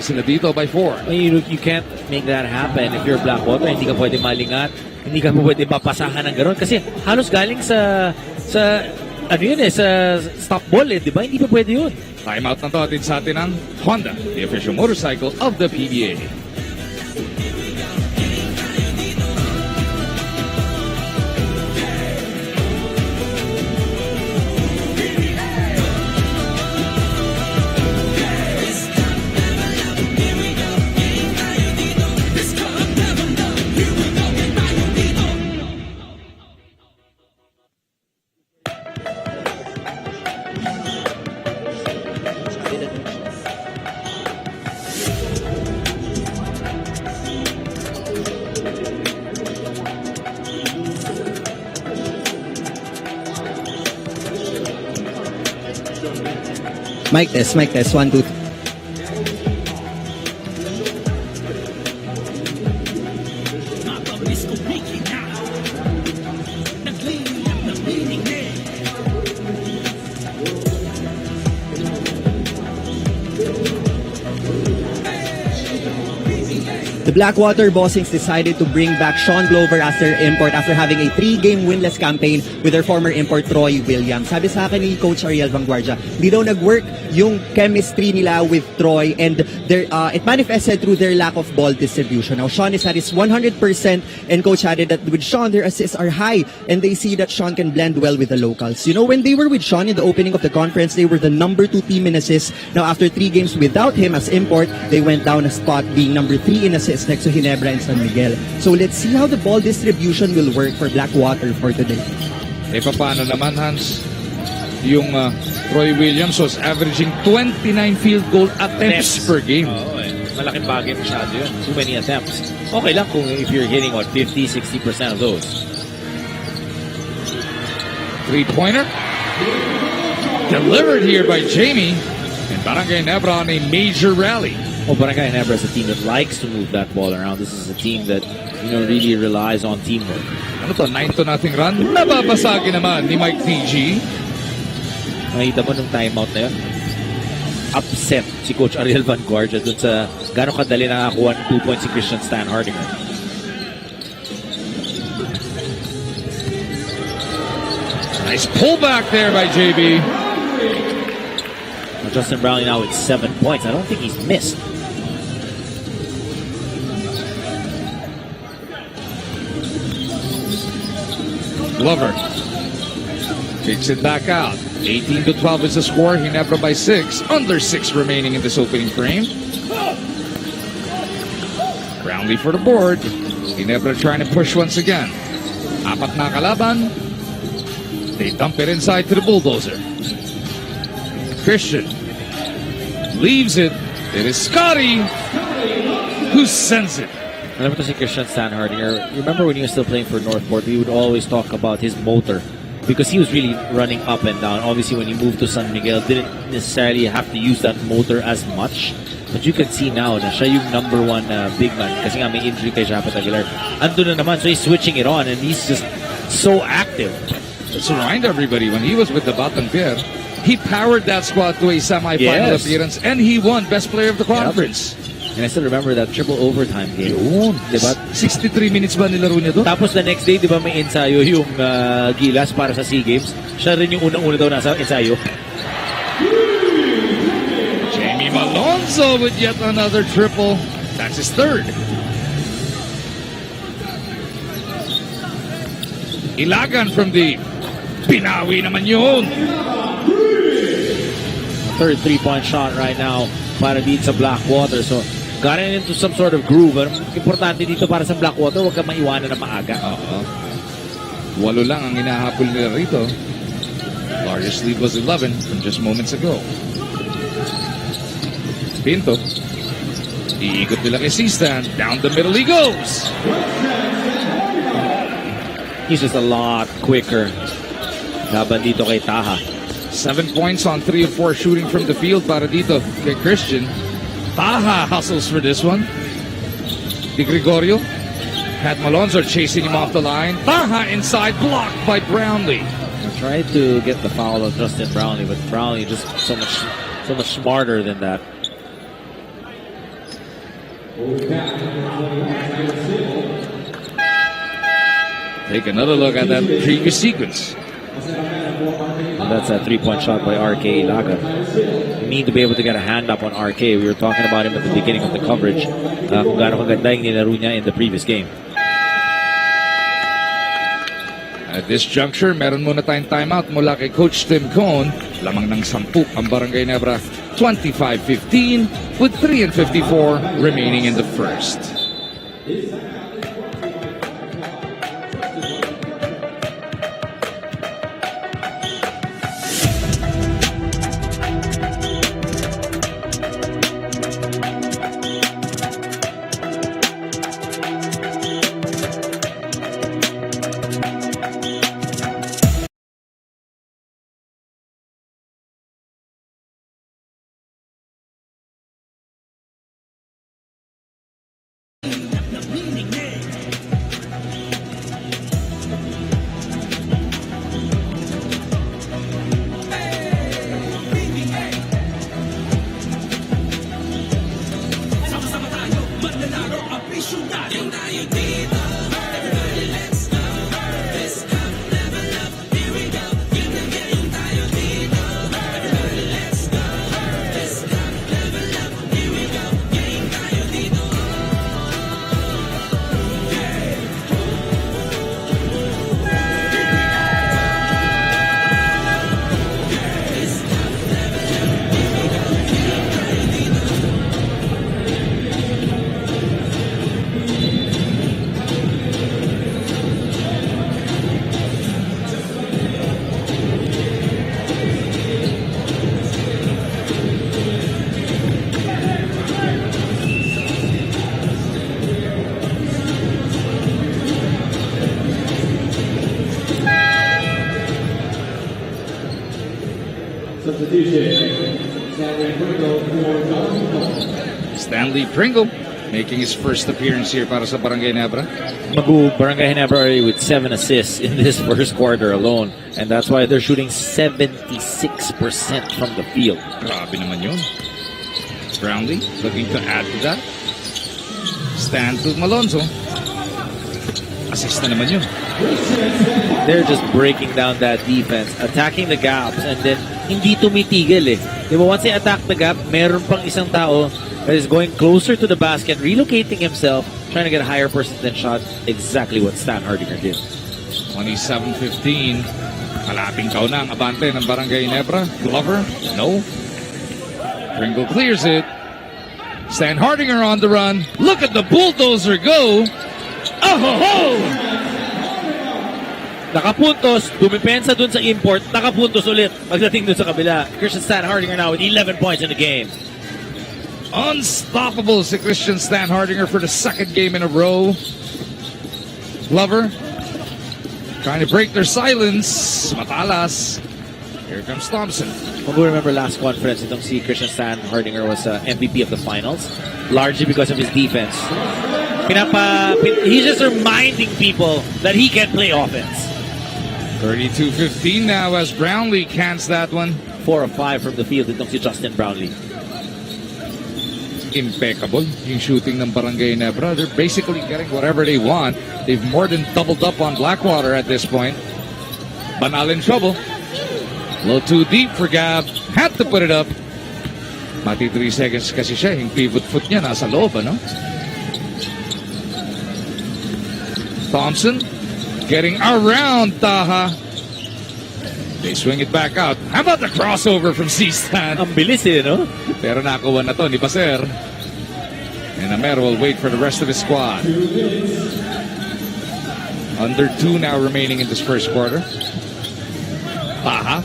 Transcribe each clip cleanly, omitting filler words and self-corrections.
lang sila dito by 4. You can't make that happen if you're Blackwater. Hindi ka pwede malingat. Hindi ka pwede papasahan ng gano'n. Kasi halos galing sa ano yun sa stop ball di ba? Hindi pa pwede yun. Timeout na to atin sa atin ng Honda, the official motorcycle of the PBA. Mic test, 1, 2, 3. The Blackwater Bossings decided to bring back Sean Glover as their import after having a 3-game winless campaign with their former import Troy Williams. Sabi sa akin ni Coach Ariel Vanguardia, di daw nag-work yung chemistry nila with Troy and it manifested through their lack of ball distribution. Now Sean is at his 100% and Coach added that with Sean, their assists are high and they see that Sean can blend well with the locals. You know, when they were with Sean in the opening of the conference, they were the number 2 team in assists. Now after 3 games without him as import, they went down a spot being number 3 in assists next to Ginebra and San Miguel. So let's see how the ball distribution will work for Blackwater for today. Eh paano naman Hans? Yung Troy Williams was averaging 29 field goal attempts per game. Malaking bagay masyado yun. Too many attempts. Okay lang kung if you're hitting 50-60% of those. 3-pointer. Delivered here by Jamie. And Barangay Ginebra on a major rally. Barangay Ginebra is a team that likes to move that ball around. This is a team that really relies on teamwork. Ano to? 9-0 run? Nababasagin naman ni Mike TG. Nakita mo nung timeout na yun? Upset si Coach Ariel Vanguardia dun sa gano'ng kadali nakakuha ng 2 points si Christian Stan Hardinger. Nice pullback there by JB. Justin Brownlee now with 7 points. I don't think he's missed. Glover kicks it back out. 18-12 is the score. Ginebra by 6. Under 6 remaining in this opening frame. Brownlee for the board. Ginebra trying to push once again. Apat na kalaban. They dump it inside to the bulldozer. Christian leaves it. It is Scotty who sends it. Alam mo to si Christian Stan Hardinger. Remember when he was still playing for Northport, we would always talk about his motor because he was really running up and down. Obviously, when he moved to San Miguel, didn't necessarily have to use that motor as much. But you can see now na siya yung number 1 big man kasi nga may injury kay Japat Aguilar. Ando na naman, so he's switching it on and he's just so active. Let's remind everybody, when he was with the Batangger, he powered that squad to a semi-final appearance and he won Best Player of the Conference. And I still remember that triple overtime game. Yun. Diba? 63 minutes ba nilaro niya doon? Tapos the next day, di ba may ensayo yung Gilas para sa SEA Games? Siya rin yung unang-una daw nasa ensayo. Jamie Malonzo with yet another triple. That's his 3rd. Ilagan from deep. Pinawi naman yun. 3rd 3-point shot right now para dito sa Blackwater. So, gotten into some sort of groove. Importante dito para sa Blackwater, huwag ka maiwanan na maaga. 8 lang ang inahabol nila rito. Largest lead was 11 from just moments ago. Pinto. Iikot nila kay C-Stan. Down the middle he goes. He's just a lot quicker. Laban dito kay Taha. 7 points on 3 of 4 shooting from the field para dito kay Christian. Taha hustles for this one. Di Gregorio had Malonzo chasing him off the line. Taha inside, blocked by Brownlee. I tried to get the foul on Justin Brownlee, but Brownlee just so much smarter than that. Take another look at that previous sequence. And that's a three-point shot by RK Ilaga. You need to be able to get a hand up on RK. We were talking about him at the beginning of the coverage. Kung gaano kaganda yung nilaro niya in the previous game. At this juncture, meron muna tayong timeout mula kay Coach Tim Cone. Lamang ng 10 ang Barangay Ginebra, 25-15 with 3:54 remaining in the first. Stanley Pringle making his first appearance here para sa Barangay Ginebra. Barangay Ginebra already with 7 assists in this first quarter alone. And that's why they're shooting 76% from the field. Grabe naman yun. Brownlee looking to add to that. Stan to Malonzo. Assist na naman yun. They're just breaking down that defense, attacking the gaps, and then hindi tumitigil eh. Diba, once they attack the gap, meron pang isang tao that is going closer to the basket, relocating himself, trying to get a higher percentage shot. Exactly what Stan Hardinger did. 27-15. Kalaping kauna ang abante ng Barangay Ginebra. Glover, no. Pringle clears it. Stan Hardinger on the run. Look at the bulldozer go. Oh ho ho! Nakapuntos, dumipensa dun sa import, nakapuntos ulit pagdating dun sa kabila. Christian Stan Hardinger now with 11 points in the game. Unstoppable si Christian Stan Hardinger for the second game in a row. Glover trying to break their silence. Matalas. Here comes Thompson. Kung we remember last conference, itong si Christian Stan Hardinger was MVP of the finals, largely because of his defense. He's just reminding people that he can play offense. 32-15 now as Brownlee cans that one. 4 of 5 from the field itong si Justin Brownlee. Impeccable yung shooting ng Barangay Ginebra. They're basically getting whatever they want. They've more than doubled up on Blackwater at this point. Banal in trouble. A little too deep for Gab. Had to put it up. Mati 3 seconds kasi siya. Yung pivot foot niya nasa loob, ano? Thompson getting around Taha. They swing it back out. How about the crossover from C-Stan? Ang bilis eh, no? Pero nakuha na to ni Paser. And Amero will wait for the rest of his squad. Under 2 now remaining in this first quarter. Taha.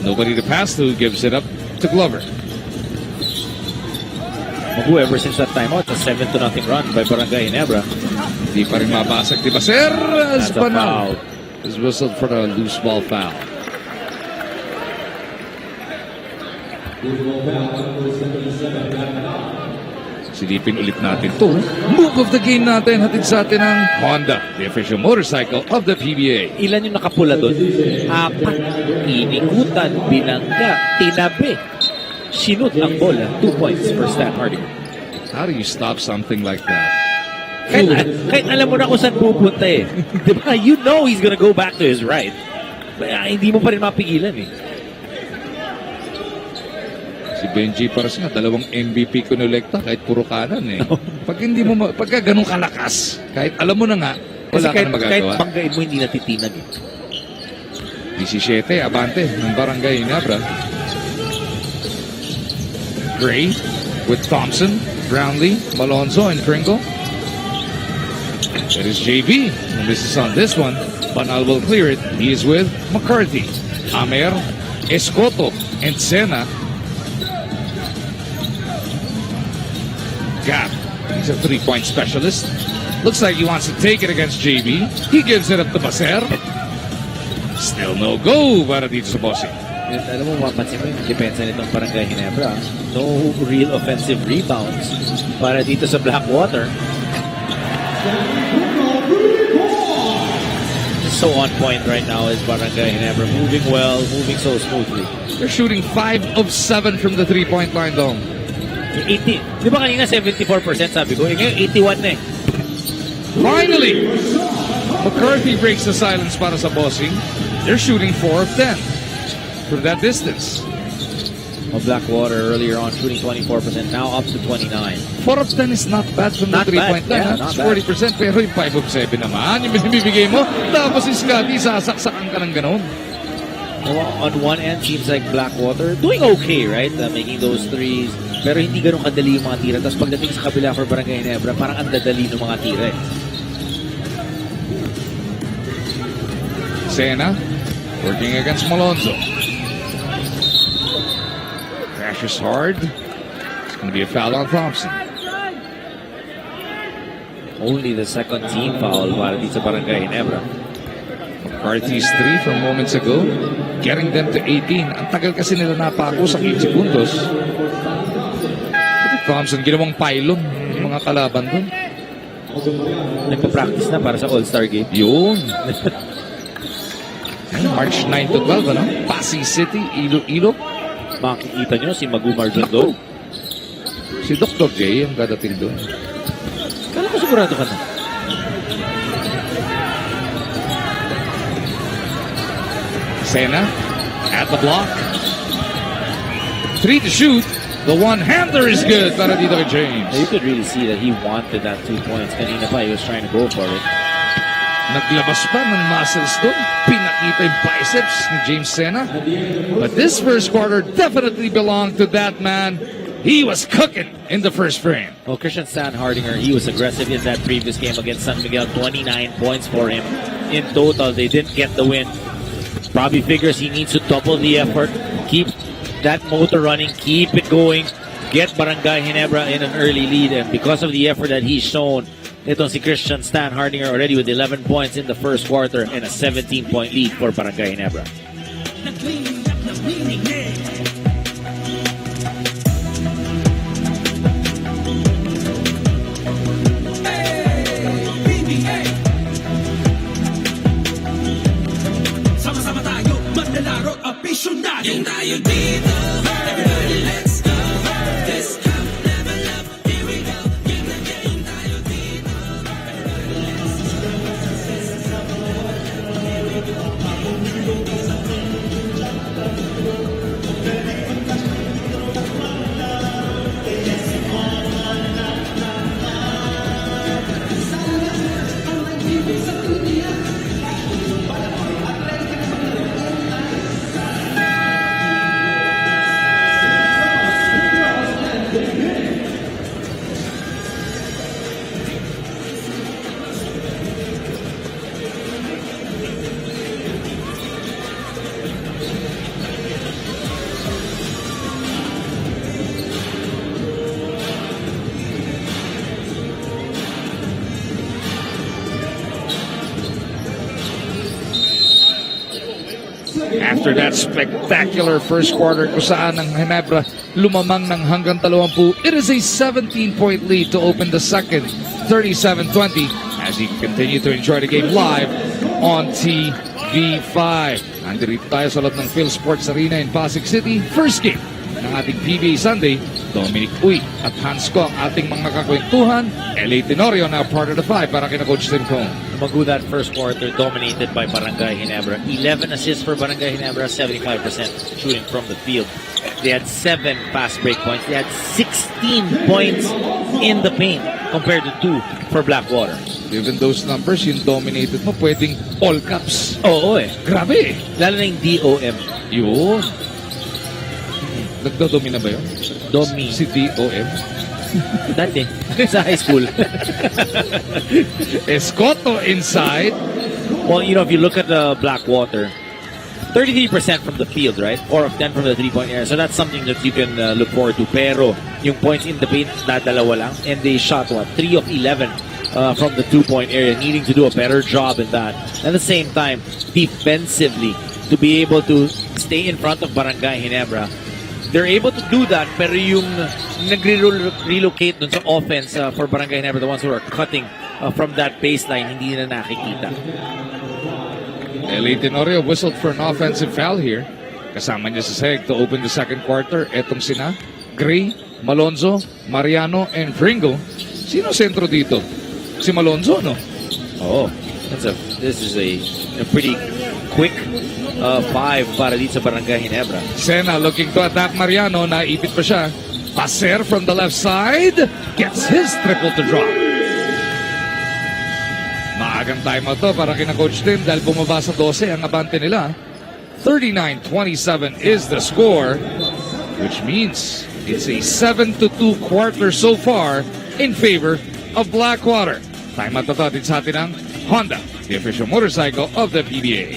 Nobody to pass to. Gives it up to Glover. Ever since that timeout, a 7-0 run by Barangay Ginebra. Di pa rin mabasag ni Paser. That's a foul. Is whistled for the loose ball foul. Silipin ulit natin to. Move of the game natin. Hatid sa atin ng Honda, the official motorcycle of the PBA. Ilan yung nakapula doon? 4. Inikutan, binangga, tinabi. Sinut ang bola. 2 points for Stan Hardinger. How do you stop something like that? Kahit alam mo na kung saan pupunta eh. Diba? You know he's gonna go back to his right. Kaya hindi mo pa rin mapigilan eh. Si Benji Paras nga, 2 MVP kinolekta kahit puro kanan eh. Pagka ganun kalakas, kahit alam mo na nga, Kasi wala ka na kahit magagawa. banggain mo, hindi natitinag eh. 17, abante ng Barangay Ginebra. Gray with Thompson, Brownlee, Malonzo, and Kringle. It is JB who misses on this one. Banal will clear it. He is with McCarthy, Amer, Escoto, and Sena. Gap. He's a 3-point specialist. Looks like he wants to take it against JB. He gives it up to Baser. Still no go para dito sa bossing. Alam mo, mapansin mo yung depensa nitong Barangay Ginebra. No real offensive rebounds para dito sa Blackwater. So on point right now is Barangay Ginebra. Moving well, moving so smoothly. They're shooting 5 of 7 from the 3-point line though. 80. Di ba kanina 74% sabi ko? Ngayon 81 na eh. Finally, McCarthy breaks the silence para sa bossing. They're shooting 4 of 10 from that distance. Blackwater earlier on shooting 24%, now up to 29. 4 of 10 is not bad from Not the 3-point bad. line. Yeah, It's not 40%, pero yung 5 of 7 naman, yung binibigay mo, tapos si Scotty, sasaksakan ka ng ganun. On one end, seems like Blackwater doing okay, right? Making those threes. Pero hindi ganun kadali yung mga tira. Tapos pagdating sa kabila for Barangay Ginebra, parang ang dadali ng mga tira eh. Sena, working against Malonzo. Crashes hard. It's going to be a foul on Thompson. Only the second team foul para dito sa Barangay Ginebra. McCarthy's 3 from moments ago, getting them to 18. Ang tagal kasi nila napako sa 15 segundos. Thompson, ginawang pylon yung mga kalaban doon. Nagpa-practice na para sa All-Star game. Yun. March 9 to 12, ano? Pasig City, Iloilo. Makikita nyo si Magumar Jondo. Si Dr. J ang dadating doon. Kala ko sigurado ka na. Sena at the block. 3 to shoot. The one-hander is good para dito kay James. You could really see that he wanted that 2 points. Kanina pa, he was trying to go for it. Naglabas pa ng muscles doon. Pinakita yung biceps ni James Sena. But this first quarter definitely belonged to that man. He was cooking in the first frame. Well, Christian Hardinger, he was aggressive in that previous game against San Miguel. 29 points for him in total. They didn't get the win. Probably figures he needs to double the effort. Keep that motor running. Keep it going. Get Barangay Ginebra in an early lead. And because of the effort that he's shown, itong si Christian Hardinger already with 11 points in the first quarter and a 17-point lead for Barangay Ginebra. Yung tayo dito, everybody let's go. This cup never left, here we go. Game na game tayo dito. After that spectacular first quarter kung saan ang Ginebra lumamang ng hanggang 20, it is a 17-point lead to open the second, 37-20, as you continue to enjoy the game live on TV5. Nandito tayo sa loob ng Phil Sports Arena in Pasig City. First game ng ating PBA Sunday Dominic Uy at Hans Ko ang ating mga kakwentuhan. LA Tenorio now part of the 5 para kina Coach Tim Cone. Magu that first quarter dominated by Barangay Ginebra. 11 assists for Barangay Ginebra, 75% shooting from the field. They had 7 fast break points. They had 16 points in the paint compared to 2 for Blackwater. Given those numbers, yung dominated mo, pwedeng all caps. Oo eh. Grabe. Lalo na yung DOM. Yun. Nagdodomina ba yun? Domi. Si DOM? Dati. Sa high school. Escoto inside. Well, you know, if you look at the Blackwater, 33% from the field, right? 4 of 10 from the 3-point area. So that's something that you can look forward to. Pero yung points in the paint, dadalawa lang. And they shot, 3 of 11 from the 2-point area, needing to do a better job in that. At the same time, defensively, to be able to stay in front of Barangay Ginebra, they're able to do that, pero yung nagre-relocate dun sa offense for Barangay Ginebra, the ones who are cutting from that baseline, hindi na nakikita. LA Tenorio whistled for an offensive foul here. Kasama niya sa Seg to open the second quarter. Etong sina Gray, Malonzo, Mariano, and Fringo. Sino sentro dito? Si Malonzo, no? Oh, this is a pretty quick 5 para dito sa Barangay Ginebra. Sena looking to attack Mariano. Naipit pa siya. Passer from the left side. Gets his triple to drop. Maagang timeout to para kina Coach Tim dahil bumaba sa 12 ang abante nila. 39-27 is the score, which means it's a 7-2 quarter so far in favor of Blackwater. Timeout na to atin sa atin ng Honda, the official motorcycle of the PBA.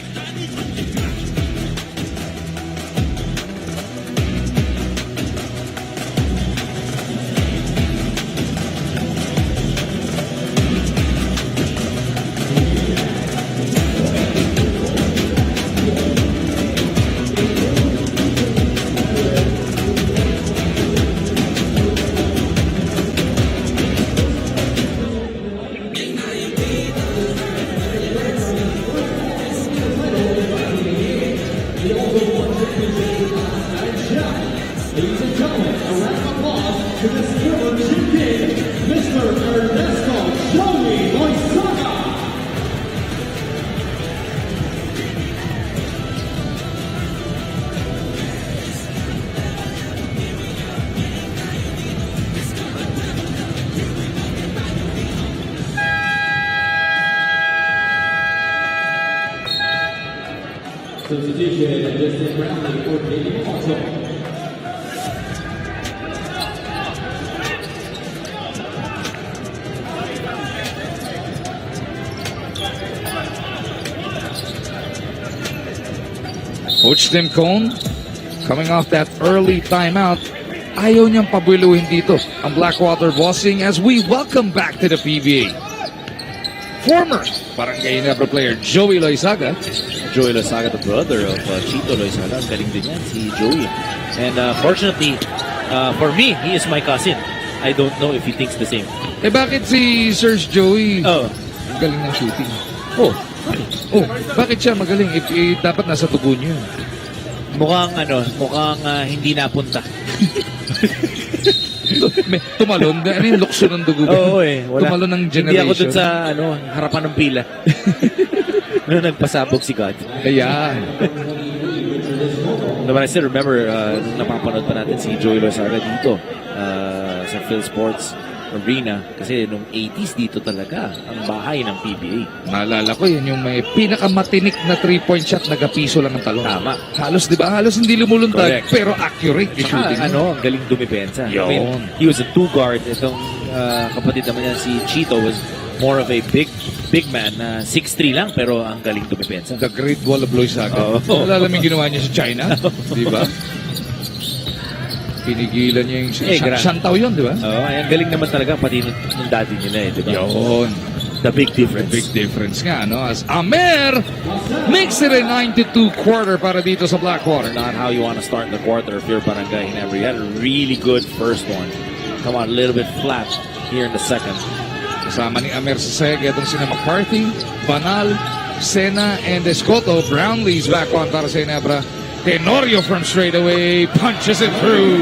Coach Tim Cone, coming off that early timeout, ayaw niyang pabuiluhin dito ang Blackwater bossing as we welcome back to the PBA. Former Barangay Ginebra player Joey Loizaga. Joey Loizaga, the brother of Chito Loizaga. Ang galing din yan, si Joey. And fortunately, for me, he is my cousin. I don't know if he thinks the same. Eh bakit si Serge Joey? Oh, Ang galing ng shooting. oh, Oh, bakit siya magaling? Dapat nasa tubo niyo. mukhang hindi napunta. Tumalon. Ano yung lukso ng dugo? Oo eh, wala. Tumalon ng Hindi generation. ako dun sa harapan ng pila. Nung nagpasabog si God. Ayan. But I still remember, nung napapanood pa natin si Joey Loizaga dito sa Phil Sports Arena. Kasi nung 80s dito talaga ang bahay ng PBA. Naalala ko, yun yung may pinakamatinik na 3-point shot, nagapiso lang ang talong. Tama. Halos, di ba? Halos hindi lumuluntad, Correct. pero accurate yung shooting. Ang galing dumipensa. Yun. I mean, he was a 2-guard. Itong kapatid naman niya, si Chito, was more of a big man. 6'3 lang, pero ang galing dumipensa. The Great Wall of Loizaga. Oh. Naalala mo yung ginawa niya sa China? Di ba? Pinigilan niya yung Shantaw yun, di ba? Ang galing naman talaga pati nung daddy nila eh, di ba? Yun. The big difference. Big difference nga, no? As Amer makes it a 9-2 quarter para dito sa Blackwater. Not how you want to start the quarter if you're Barangay Ginebra. You had a really good first one. Come on, a little bit flat here in the second. Kasama ni Amer sa Seg, itong sina McCarthy, Banal, Sena, and Escoto. Brownlee's back on para sa Ginebra. Tenorio from straight away punches it through.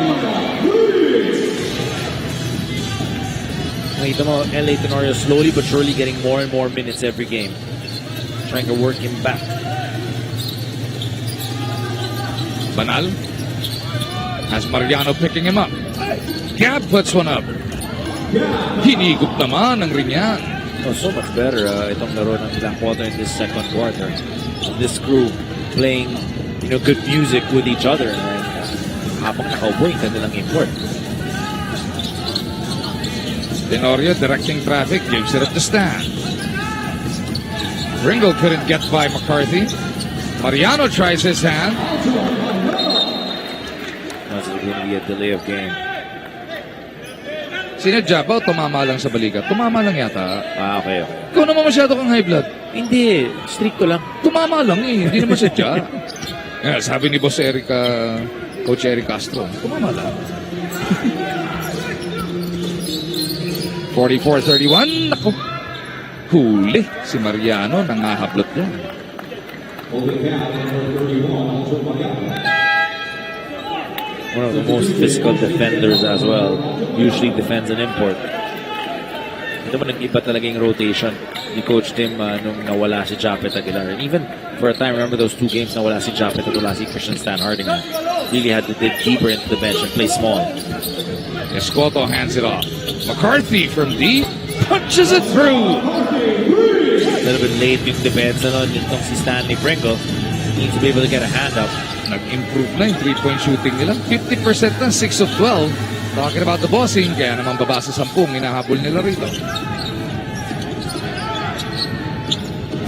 Nakita mo, LA Tenorio slowly but surely getting more and more minutes every game. Trying to work him back. Banal has Mariano picking him up. Gab puts one up. Hinigup naman ng Rinyan. Oh, so much better itong laro ng Blackwater in this second quarter. This crew playing, good music with each other. And habang nakaupo yung kanilang import. Tenorio directing traffic, gives it up to Stan. Ringo couldn't get by McCarthy. Mariano tries his hand. That's going to be a delay of game. Sinadya ba o tumama lang sa balikat? Tumama lang yata. Okay. Ikaw naman masyado kang high blood. Hindi, stricto lang. Tumama lang hindi naman sadya. Sabi ni Boss Coach Eric Castro, tumama lang. 44-31. Naku. Huli si Mariano, nangahablot yan. One of the most physical defenders as well. Usually defends an import. Ito mo nag-iba talaga yung rotation ni Coach Tim nung nawala si Japet Aguilar. And even for a time, remember those 2 games nawala si Japet at wala si Christian Stan Hardinger. Really had to dig deeper into the bench and play small. Escoto hands it off. McCarthy from deep punches it through. A little bit late yung defense nitong si Stanley Pringle. Needs to be able to get a hand up. Nag-improve na yung 3-point shooting nila. 50% na, 6 of 12. Talking about the bossing, kaya naman baba sa 10, hinahabol nila rito.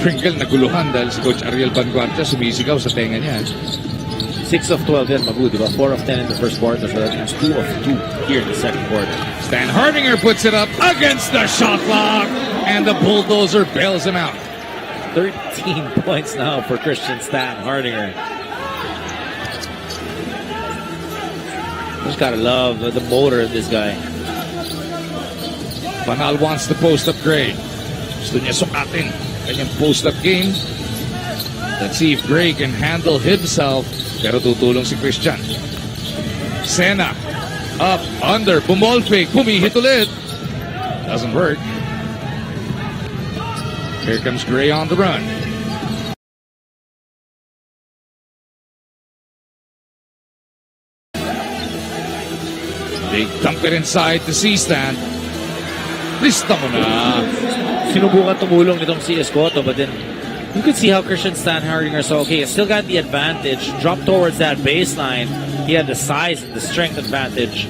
Pringle naguluhan dahil si Coach Ariel Vanguardia sumisigaw sa tenga niya. 6 of 12 yan, Mabu, diba? 4 of 10 in the first quarter, so that means 2 of 2 here in the second quarter. Stan Hardinger puts it up against the shot clock, and the bulldozer bails him out. 13 points now for Christian Stan Hardinger. Just gotta love the motor of this guy. Banal wants the post-up grade. Gusto niya sukatin kanyang post-up game. Let's see if Gray can handle himself. Pero tutulong si Christian. Sena. Up, under, bumall fake, pumihit ulit. Doesn't work. Here comes Gray on the run. They dump it inside to C-stand. Lista mo na. Sinubukan tumulong nitong si Escoto, but then you could see how Christian Stan Hardinger saw, okay, still got the advantage. Drop towards that baseline. He had the size and the strength advantage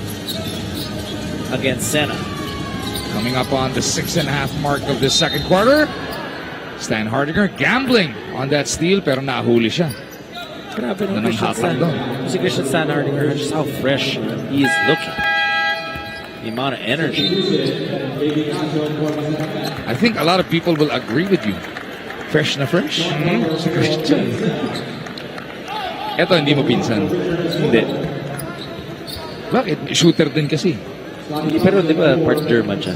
against Sena. Coming up on the 6.5 mark of the second quarter. Stan Hardinger gambling on that steal, pero nahuli siya. Grabe no, Christian Stan. Si Christian Stan Hardinger, just how fresh he is looking. The amount of energy. I think a lot of people will agree with you. Fresh na fresh. Si Christian. Eto, hindi mo pinsan. Hindi. Bakit? Shooter din kasi. Pero di ba, part German siya.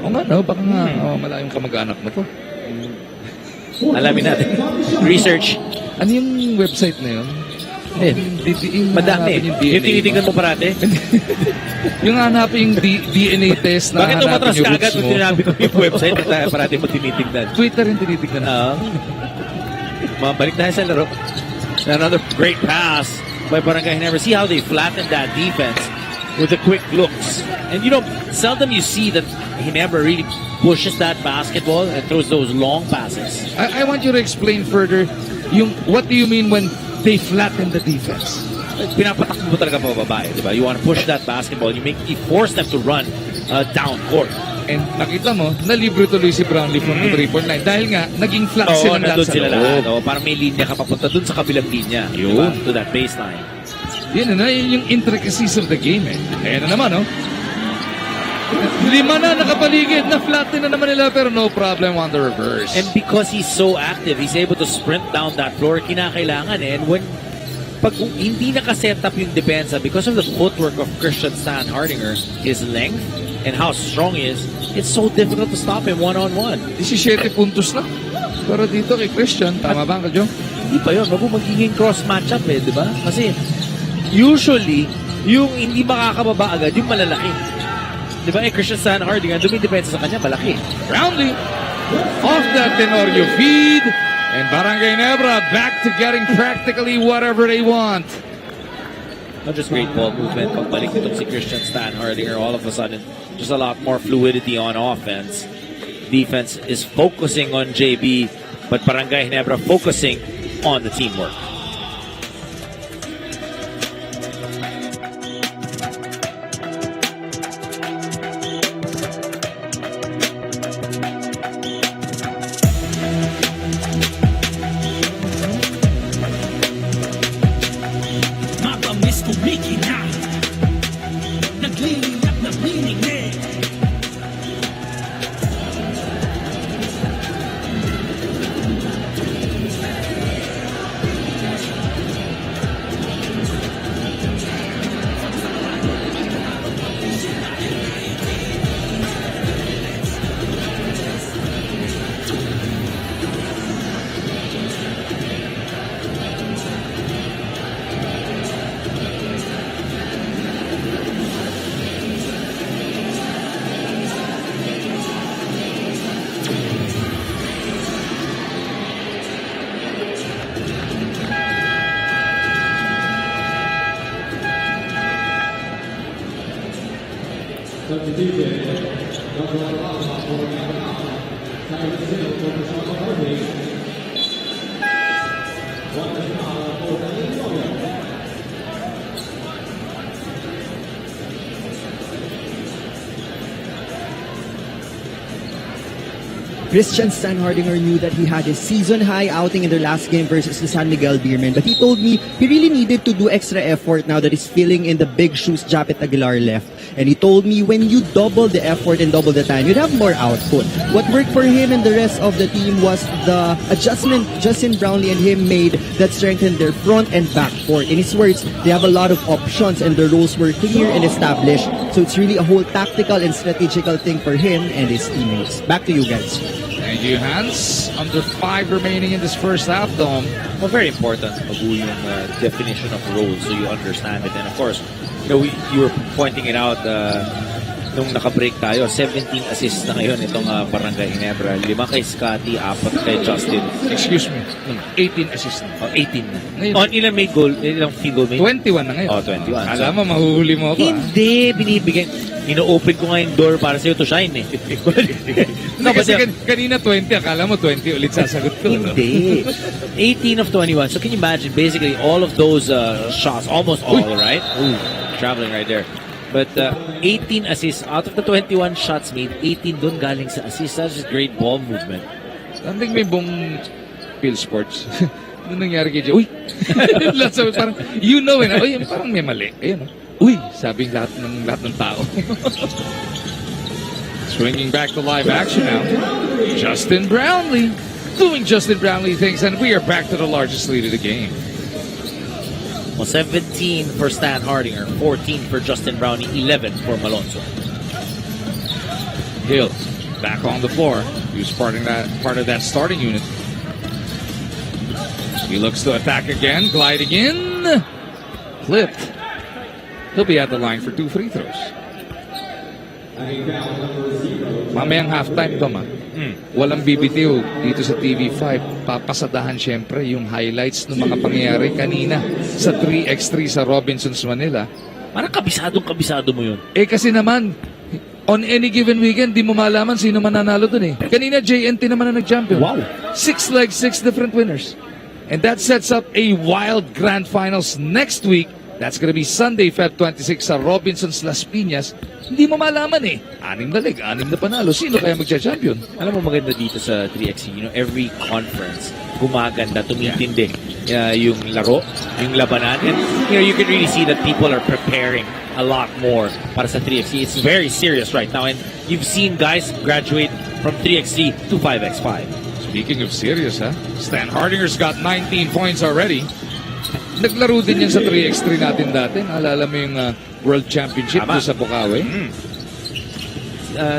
O nga, no? Baka nga, malayong kamag-anak mo to. Alamin natin. Research. Ano yung website na yun? Madami. Yung tinitingnan mo parate? Yung hanapin yung DNA test na bakit umatras ka agad kung mo? tinabi ko yung website at parate mo tinitingnan? Twitter yung tinitingnan. Mabalik tayo sa laro. Another great pass by Barangay Ginebra. See how they flattened that defense with the quick looks. And seldom you see that Ginebra really pushes that basketball and throws those long passes. I want you to explain further what do you mean when they flatten the defense? Pinapatak mo talaga pababa, di ba? You want to push that basketball. You force them to run down court. And nakita mo, nalibre tuloy si Brownlee from the 3-point line dahil nga, naging flat silang lahat sa loob. Parang may linya ka papunta dun sa kabilang linya. Yun. To that baseline. Yun yung intricacies of the game Ayan na naman, 5 na nakapaligid, na-flatten na naman nila pero no problem on the reverse. And because he's so active, he's able to sprint down that floor, kinakailangan And when pag hindi nakaset up yung depensa because of the footwork of Christian Stan Hardinger, his length, and how strong he is, it's so difficult to stop him one-on-one. 17 puntos na. Pero dito kay Christian, tama ba, Uncle Joe? Hindi pa yun. Magiging cross matchup di ba? Kasi usually, yung hindi makakababa agad, yung malalaki. Di ba, Christian Stan Hardinger, dumidepensa sa kanya, malaki. Brownlee off that Tenorio feed. And Barangay Ginebra back to getting practically whatever they want. Not just great ball movement, pagbalik nitong si Christian Stan Hardinger, all of a sudden, just a lot more fluidity on offense. Defense is focusing on JB, but Barangay Ginebra focusing on the teamwork. Matamis kumikina, nagliliyap na binigay. Christian Stan Hardinger knew that he had his season-high outing in their last game versus the San Miguel Beermen, but he told me he really needed to do extra effort now that he's filling in the big shoes Japet Aguilar left. And he told me when you double the effort and double the time, you'd have more output. What worked for him and the rest of the team was the adjustment Justin Brownlee and him made that strengthened their front and back court. In his words, they have a lot of options and the roles were clear and established. So it's really a whole tactical and strategical thing for him and his teammates. Back to you guys. Thank you, Hans. Under 5 remaining in this first half, Dom. Well, very important, Abu, yung definition of roles so you understand it. And of course, you were pointing it out nung naka-break tayo, 17 assists na ngayon itong Barangay Ginebra. 5 kay Scotty, 4 kay Justin. Excuse me. 18 assists na. 18 na. Ngayon. On ilang made goal, ilang field goal made? 21 na ngayon. 21. Alam mo, mahuhuli mo ako. Hindi, binibigyan. Ino-open ko nga yung door para sa'yo to shine eh. No, kasi kanina 20, akala mo 20 ulit sasagot ko. Hindi. 18 of 21. So can you imagine, basically all of those shots, almost all, right? Ooh, traveling right there. But 18 assists out of the 21 shots made, 18 doon galing sa assists. That's just great ball movement. Something may buong Phil Sports. Ano nangyari kay Jay? Uy! Parang, you know, uy, parang may mali. Ayun, uy! Sabing lahat ng tao. Swinging back to live action now. Justin Brownlee doing Justin Brownlee things, and we are back to the largest lead of the game. Well, 17 for Stan Hardinger, 14 for Justin Brownlee, 11 for Malonzo. Hill back on the floor. He was part of that starting unit. He looks to attack again, gliding in, clipped. He'll be at the line for 2 free throws. Mamayang halftime, Tom, walang bibitiw dito sa TV5. Papasadahan syempre yung highlights ng mga pangyayari kanina sa 3x3 sa Robinsons, Manila. Parang kabisado mo yun. Eh kasi naman, on any given weekend, di mo malaman sino mananalo dun eh. Kanina, JNT naman na nag-champion. Wow. 6 legs, 6 different winners. And that sets up a wild grand finals next week. That's gonna be Sunday, Feb 26 sa Robinsons, Las Piñas. Hindi mo malaman eh. 6 na leg, 6 na panalo. Sino kaya magcha-champion? Alam mo maganda dito sa 3XC, every conference, gumaganda, tumitindi yung laro, yung labanan. And, you can really see that people are preparing a lot more para sa 3XC. It's very serious right now. And you've seen guys graduate from 3XC to 5x5. Speaking of serious, Stan Hardinger's got 19 points already. Naglaro din yan sa 3x3 natin dati. Naalala mo yung World Championship doon sa Bukawi?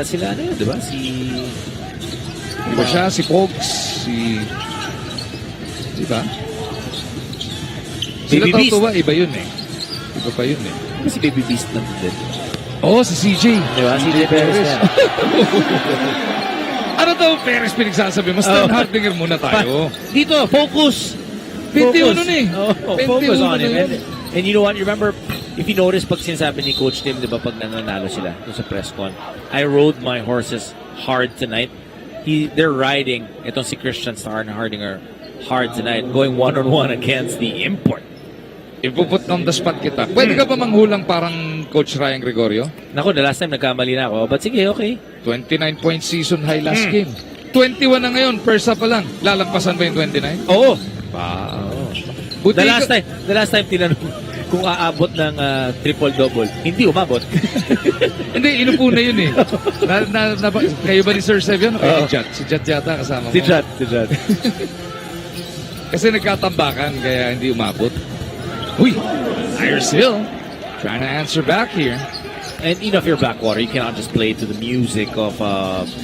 Sila di ba? Diba siya? Si Pogs, diba? Sila Baby Beast. Tautuwa, iba yun eh. Iba pa yun eh. Si Baby Beast lang din. Oh, si CJ. Di ba? Si Perez yan. Ano daw Perez pinagsasabi mo? Stan Hardinger muna tayo. Dito, focus. 21 nun eh. Oh, 21 focus on him. na yun. And you know what? You remember, if you notice, pag sinasabi ni Coach Tim, di ba, pag nananalo sila sa press con, I rode my horses hard tonight. They're riding, itong si Christian Stan Hardinger, hard tonight, going one-on-one against the import. Ipuput on the spot kita. Pwede ka ba manghulang parang Coach Ryan Gregorio? Naku, the last time nagkamali na ako. But sige, okay. 29-point season high last game. 21 na ngayon, first up pa lang. Lalampasan ba yung 29? Oo. Wow. The last time tinanong kung aabot ng triple-double, hindi umabot. Hindi, inupo na yun eh. Kayo ba ni Sir Sev yun? Okay, si Jat yata kasama mo. Si Jat. Kasi nagkatambakan, kaya hindi umabot. Uy, Iris Hill trying to answer back here. And you know, if you're Blackwater, you cannot just play to the music of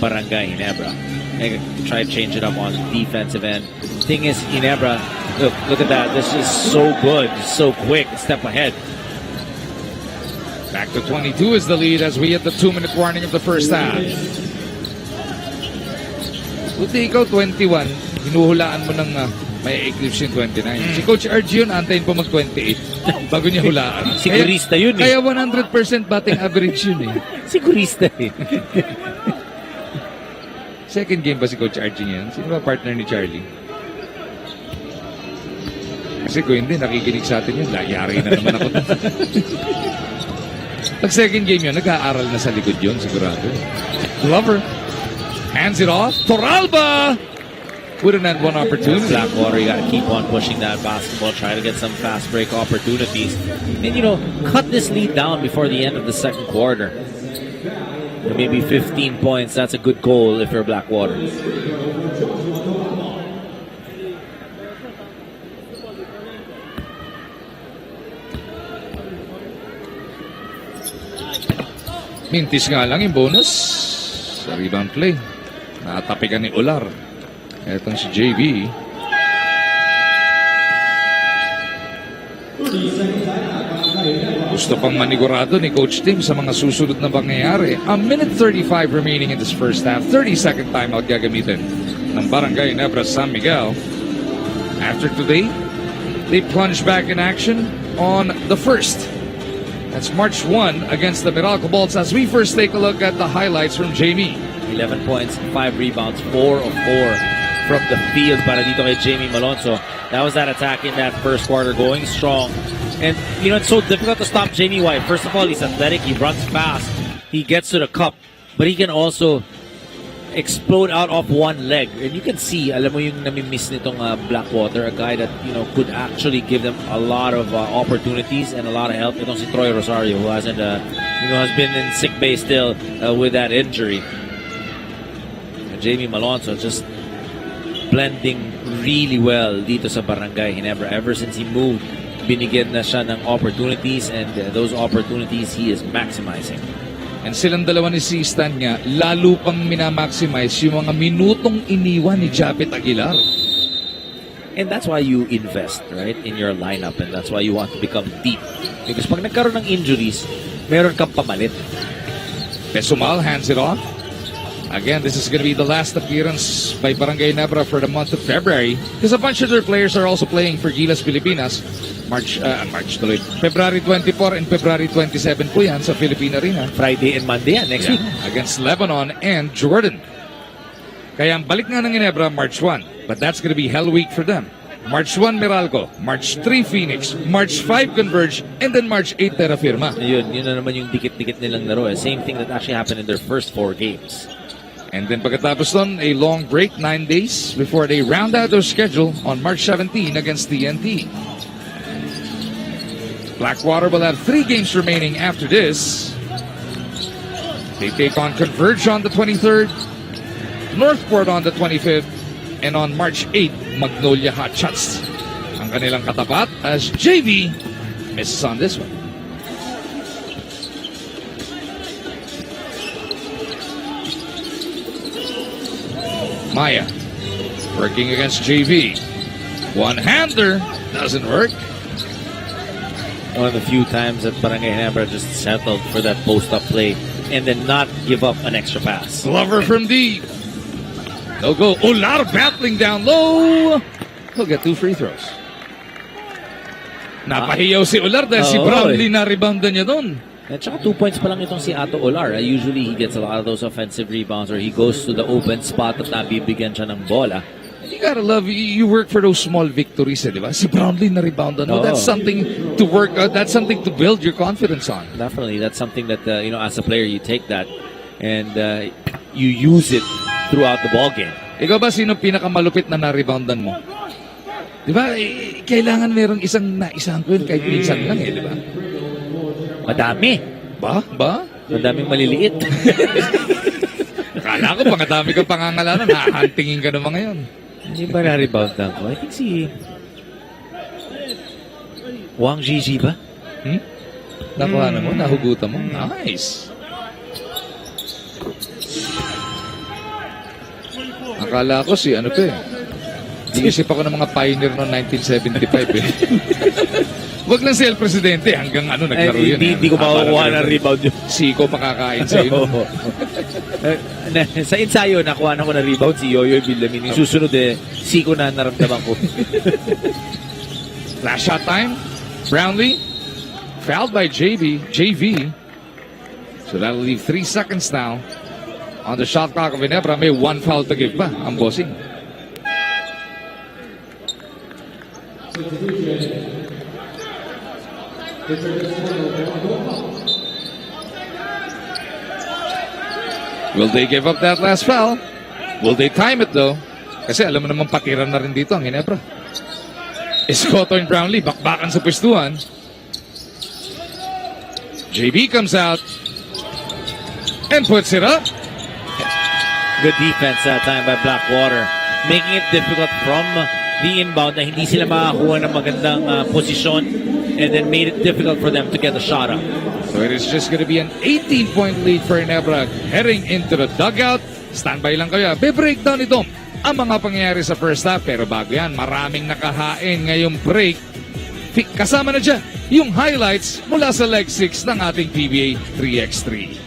Barangay Ginebra. And try to change it up on the defensive end. Thing is, Ginebra, look at that. This is so good, so quick, step ahead. Back to 22 is the lead as we hit the 2-minute warning of the first half. Buti ikaw 21, hinuhulaan mo ng may eclipse yung 29. Si Coach RG yun, antayin po mag-28 bago niya hulaan. Sigurista yun eh. Kaya 100% batting average yun eh. Sigurista eh. Second game ba si Coach RG niyan? Sino ba partner ni Charlie? Kasi kung hindi, nakikinig sa atin yun. Yari na naman ako. Pag second game yun, nag-aaral na sa likod yun, sigurado. Glover hands it off. Toralba wouldn't have one opportunity. Blackwater, you gotta keep on pushing that basketball, try to get some fast break opportunities. And, you know, cut this lead down before the end of the second quarter. Maybe 15 points, that's a good goal if you're Blackwater. Mintis nga lang yung bonus sa rebound play. Nakatapikan ni Ular. Etong si JB. Gusto pang manigurado ni Coach Tim sa mga susunod na pangyayari. A minute 35 remaining in this first half. 32nd timeout gagamitin ng Barangay Ginebra San Miguel. After today, they plunge back in action on the first. That's March 1 against the Meralco Bolts as we first take a look at the highlights from Jamie. 11 points, 5 rebounds, 4 of 4 from the field para dito kay Jamie Malonzo. That was that attack in that first quarter, going strong. And, you know, it's so difficult to stop Jamie White. First of all, he's athletic, he runs fast, he gets to the cup, but he can also explode out of one leg. And you can see, alam mo yung nami-miss nitong Blackwater, a guy that, you know, could actually give them a lot of opportunities and a lot of help. Itong si Troy Rosario, who hasn't, you know, has been in sick bay still with that injury. Jamie Malonzo just blending really well dito sa Barangay Ginebra. Ever since he moved, binigyan na siya ng opportunities, and those opportunities he is maximizing. And silang dalawa ni si Stan nga, lalo pang minamaximize yung mga minutong iniwan ni Japet Aguilar. And that's why you invest, right, in your lineup, and that's why you want to become deep. Because pag nagkaroon ng injuries, meron kang pamalit. Pesumal hands it off. Again, this is going to be the last appearance by Barangay Ginebra for the month of February, because a bunch of their players are also playing for Gilas Pilipinas. February 24 and February 27 po yan sa Philippine Arena. Friday and Monday yan, next week. Against Lebanon and Jordan. Kaya ang balik nga ng Ginebra, March 1. But that's going to be hell week for them. March 1, Meralco. March 3, Phoenix. March 5, Converge. And then March 8, Terra Firma. Yun na naman yung dikit-dikit nilang laro. Same thing that actually happened in their first 4 games. And then pagkatapos nun, a long break, 9 days, before they round out their schedule on March 17 against TNT. Blackwater will have 3 games remaining after this. They take on Converge on the 23rd, Northport on the 25th, and on March 8, Magnolia Hotshots. Ang kanilang katapat as JV misses on this one. Maya working against JV. One-hander doesn't work. one of the few times that Barangay Ginebra just settled for that post-up play and then not give up an extra pass. Glover from deep. They'll go. Olar battling down low. He'll get 2 free throws. Napahiyaw si Olar dahil si Oo, Brownlee na reboundan niya doon. At saka 2 points pa lang itong si Ato Olar. Usually, he gets a lot of those offensive rebounds or he goes to the open spot at nabibigyan siya ng bola. You gotta love, you work for those small victories, di ba? Si Brownlee na reboundan mo. Oo. That's something to work, that's something to build your confidence on. Definitely, that's something that, as a player, you take that and you use it throughout the ball game. Ikaw ba, sino pinakamalupit na na-reboundan mo? Di ba, kailangan merong isang naisahan ko yun kahit minsan lang di ba? Madami. Ba? Madaming maliliit. Akala ko, pangadami ka pangangalanan, hahantingin ka naman ngayon. Hindi ba na-rebound lang ko? I think si Wang Gigi ba? Nakuha na mo, nahugutan mo. Nice. Akala ko si ano pa eh. Iisip ako ng mga pioneer noong 1975 eh. Wag lang si El Presidente, hanggang ano naglaro yun. Hindi ko makukuha ng rebound yun. Siko makakain sa iyo. Sa ensayo, nakuha na ko ng rebound si Yoyoy Villamin. Yung susunod siko na naramdaman ko. Last shot time. Brownlee. Fouled by JV. So that'll leave 3 seconds now. On the shot clock of Ginebra, may 1 foul to give pa ang bossing. Will they give up that last foul? Will they time it though? Kasi alam mo naman patiran na rin dito ang Ginebra. Escoto and Brownlee, bakbakan sa pwestuhan. JB comes out and puts it up. Good defense that time by Blackwater. Making it difficult from the inbound na hindi sila makakuha ng magandang posisyon and then made it difficult for them to get a shot up. So it is just going to be an 18-point lead for Ginebra heading into the dugout. Standby lang kayo. Be-breakdown ito ang mga pangyayari sa first half. Pero bago yan, maraming nakahain ngayong break. Kasama na dyan yung highlights mula sa leg 6 ng ating PBA 3x3.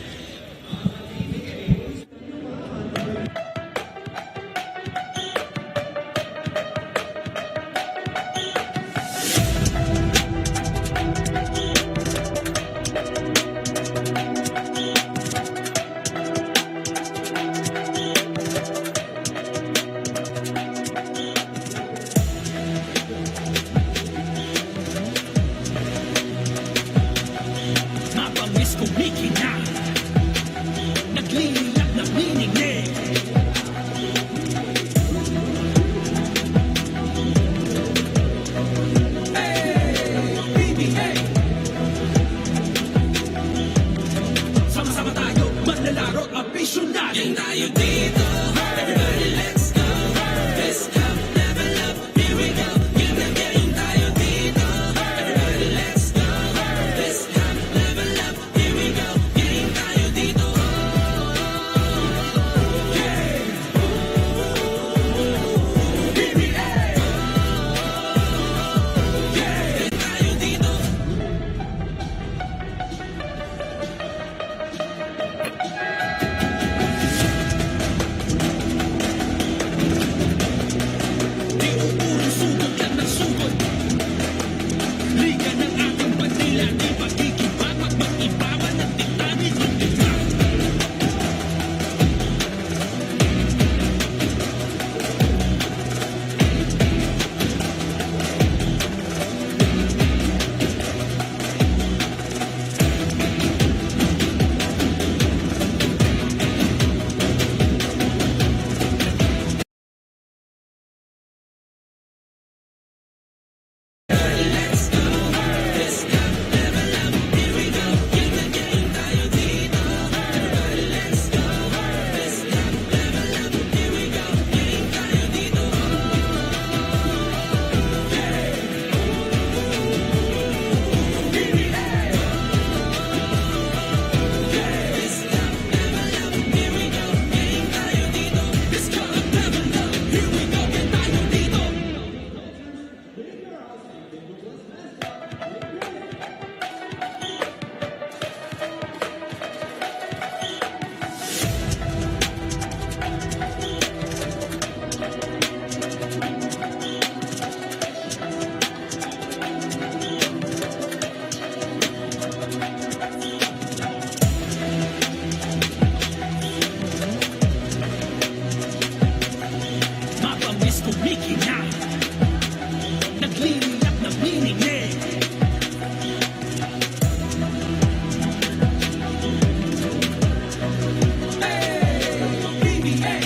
Mapamiss ko Mickey na naglililak na mininig. PBA sama-sama tayo maglalaro at apisyonan. Yan tayo dito. Everybody let's go. This cup level up. Here we go. Game na game tayo dito. Everybody let's go. This cup level up. Here we go. Game tayo dito. Game. PBA. Game tayo dito. kumikinang, nagliliyak na miningin. PBA,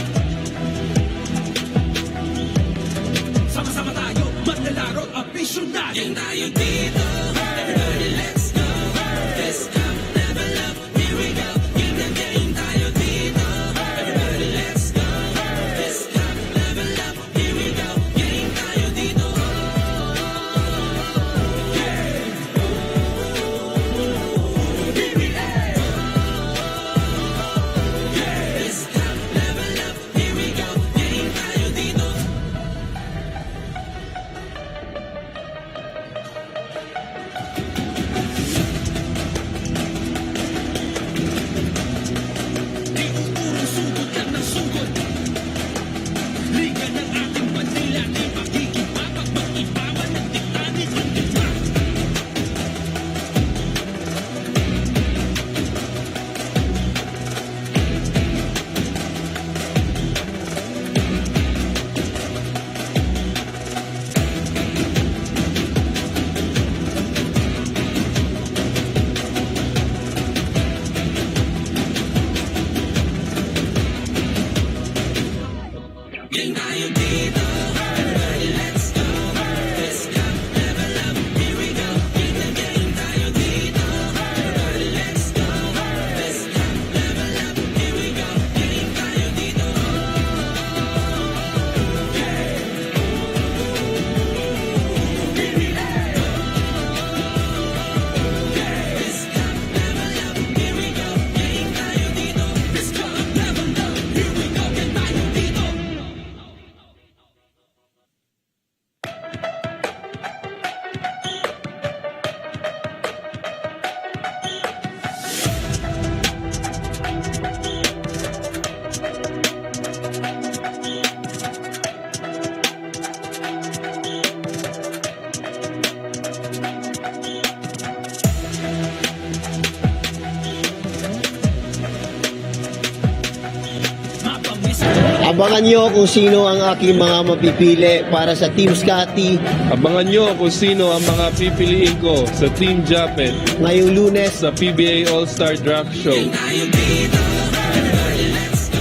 sama-sama tayo, manlalaro at apisyonan. Yan tayo dito, everybody let's go. Let's go, level up, here we go. Game na game tayo dito, everybody let's go. Let's go, level up, here we go. Game tayo dito. PBA. Let's go, level up, here we go. Game tayo dito. Di puro sugod lang ng sugod. Liga ng ating bandila, di pakikipapag mag-ibawan ng tiktanis ang gitna. Game tayo dito, everybody let's go. Let's go, level up, here we go. Game na game tayo dito, everybody let's go. Let's go, level up, here we go. Game tayo dito. Let's go, level up, here we go. Game tayo dito. Let's go, level up, here we go. Game tayo dito. Mapamis Abangan nyo kung sino ang aking mga mapipili para sa Team Scotty Abangan nyo kung sino ang mga pipiliin ko sa Team Japet ngayong Lunes. sa PBA All-Star Draft Show. tayo dito, everybody let's go.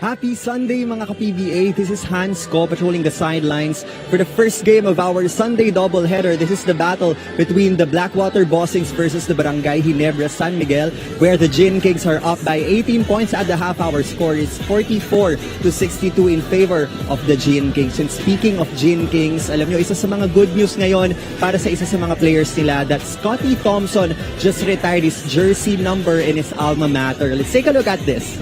Happy Sunday mga ka-PBA. This is Hans Ko patrolling the sidelines for the first game of our Sunday doubleheader. This is the battle between the Blackwater Bossings versus the Barangay Ginebra San Miguel, where the Gin Kings are up by 18 points at the half-hour score. It's 44-62 in favor of the Gin Kings. And speaking of Gin Kings, alam nyo, isa sa mga good news ngayon para sa isa sa mga players nila that Scotty Thompson just retired his jersey number in his alma mater. Let's take a look at this.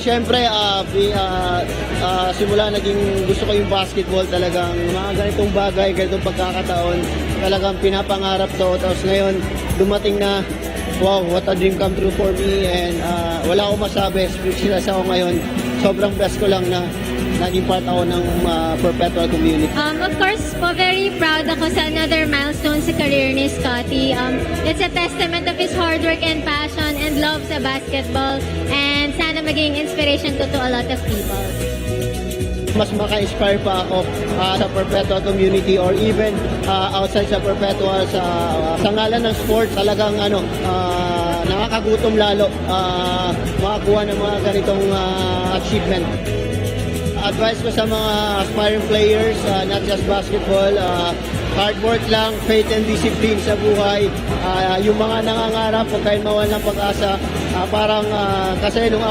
Siyempre, simula naging gusto ko yung basketball, talagang mga ganitong bagay, ganitong pagkakataon, talagang pinapangarap to. Tapos ngayon, dumating na, wow, what a dream come true for me. And wala akong masabi, speechless ako ngayon. Sobrang blessed ko lang na naging part ako ng perpetual community. Of course, po, very proud ako sa another milestone sa career ni Scotty. It's a testament of his hard work and passion and love sa basketball. And sana maging inspiration to a lot of people. Mas maka-inspire pa ako sa perpetual community or even outside sa perpetual sa ngalan ng sport. Talagang nakakagutom lalo makakuha ng mga ganitong achievement. Advice ko sa mga aspiring players, not just basketball, hard work lang, faith and discipline sa buhay. Yung mga nangangarap, huwag kayong mawala ng pag-asa. Kasi nung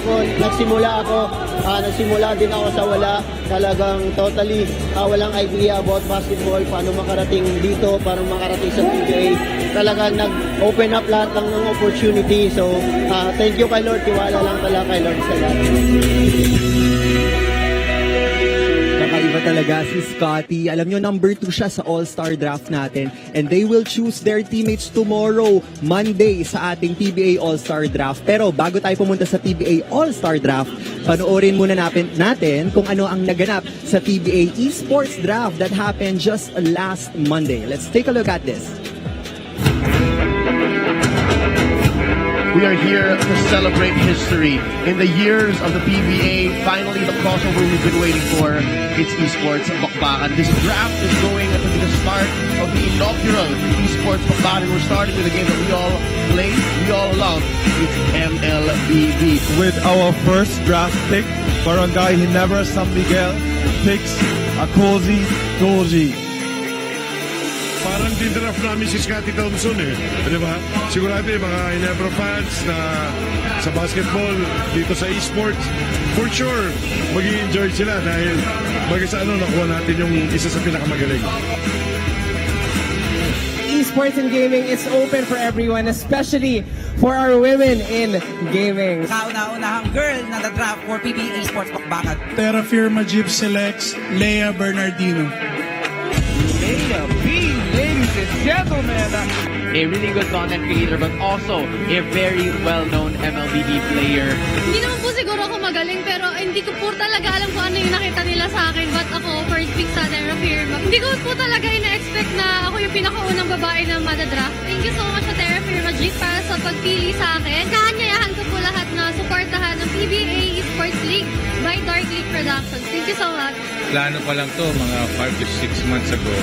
nagsimula din ako sa wala. Talagang totally walang idea about basketball, paano makarating dito, paano makarating sa PBA. Talagang nag-open up lahat lang ng opportunity. So, thank you kay Lord. Tiwala lang talaga kay Lord sa lahat. Kakaiba talaga si Scotty. Alam nyo, number 2 siya sa All-Star draft natin. And they will choose their teammates tomorrow, Monday, sa ating PBA All-Star draft. Pero bago tayo pumunta sa PBA All-Star draft, panoorin muna natin kung ano ang naganap sa PBA Esports draft that happened just last Monday. Let's take a look at this. We are here to celebrate history. In the years of the PBA, finally the crossover we've been waiting for. It's Esports Bakbakan. This draft is going to be the start of the inaugural Esports Bakbakan. We're starting with a game that we all play, we all love. It's MLBB. With our first draft pick, Barangay Ginebra San Miguel picks Akozi Doji. Parang dinraft namin si Scotty Thompson eh. Di ba? Sigurado yung mga Ginebra fans na sa basketball, dito sa esports, for sure, mag-i-enjoy sila dahil mag-isa nakuha natin yung isa sa pinakamagaling. Esports and gaming is open for everyone, especially for our women in gaming. Kauna-unahang girl na draft for PBA Esports Bakbakan. Terra Firma Jeep selects Leia Bernardino. Leia B, ladies and gentlemen. A really good content creator but also a very well-known MLBB player. Hindi naman po siguro ako magaling pero hindi ko po talaga alam kung ano yung nakita nila sa akin. But ako, first pick sa Terra Firma. Hindi ko po talaga ina-expect na ako yung pinakaunang babae na madadraft. Thank you so much sa Terra Firma G para sa pagpili sa akin. Kaanyayahan ko po lahat na suportahan ng PBA Esports League by Dark League Productions. Thank you so much. Plano pa lang to mga 5 to 6 months ago.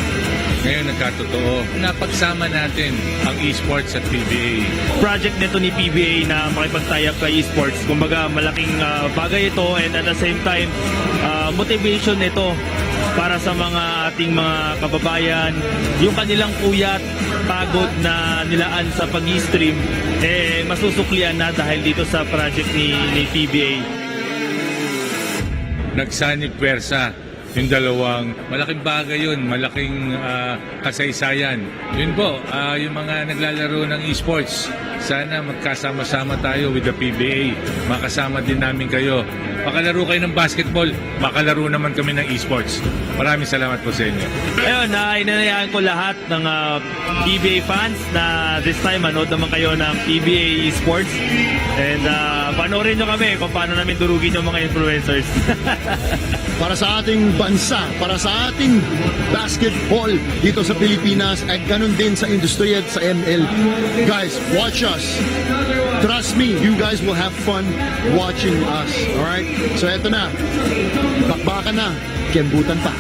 Ngayon nagkatotoo. Napagsama natin ang esports at PBA. Project nito ni PBA na makipag-tie up kay esports. Kumbaga malaking bagay ito and at the same time motivation nito para sa mga ating mga kababayan. Yung kanilang puyat, pagod na nilaan sa pag-stream masusuklian na dahil dito sa project ni PBA. Nagsanib pwersa yung dalawang malaking bagay yun, malaking kasaysayan. Yun po, yung mga naglalaro ng esports, sana magkasama-sama tayo with the PBA. Makasama din namin kayo. Makalaro kayo ng basketball, makalaro naman kami ng esports. Maraming salamat po sa inyo. Ayun, inanayaan ko lahat ng PBA fans na this time manood naman kayo ng PBA Esports. And panoorin nyo kami kung paano namin durugin yung mga influencers. Para sa ating bansa, para sa ating basketball dito sa Pilipinas at ganun din sa industriya at sa ML. Guys, watch us. Trust me, you guys will have fun watching us. Alright? So eto na. Bakbakan na. Kembutan pa.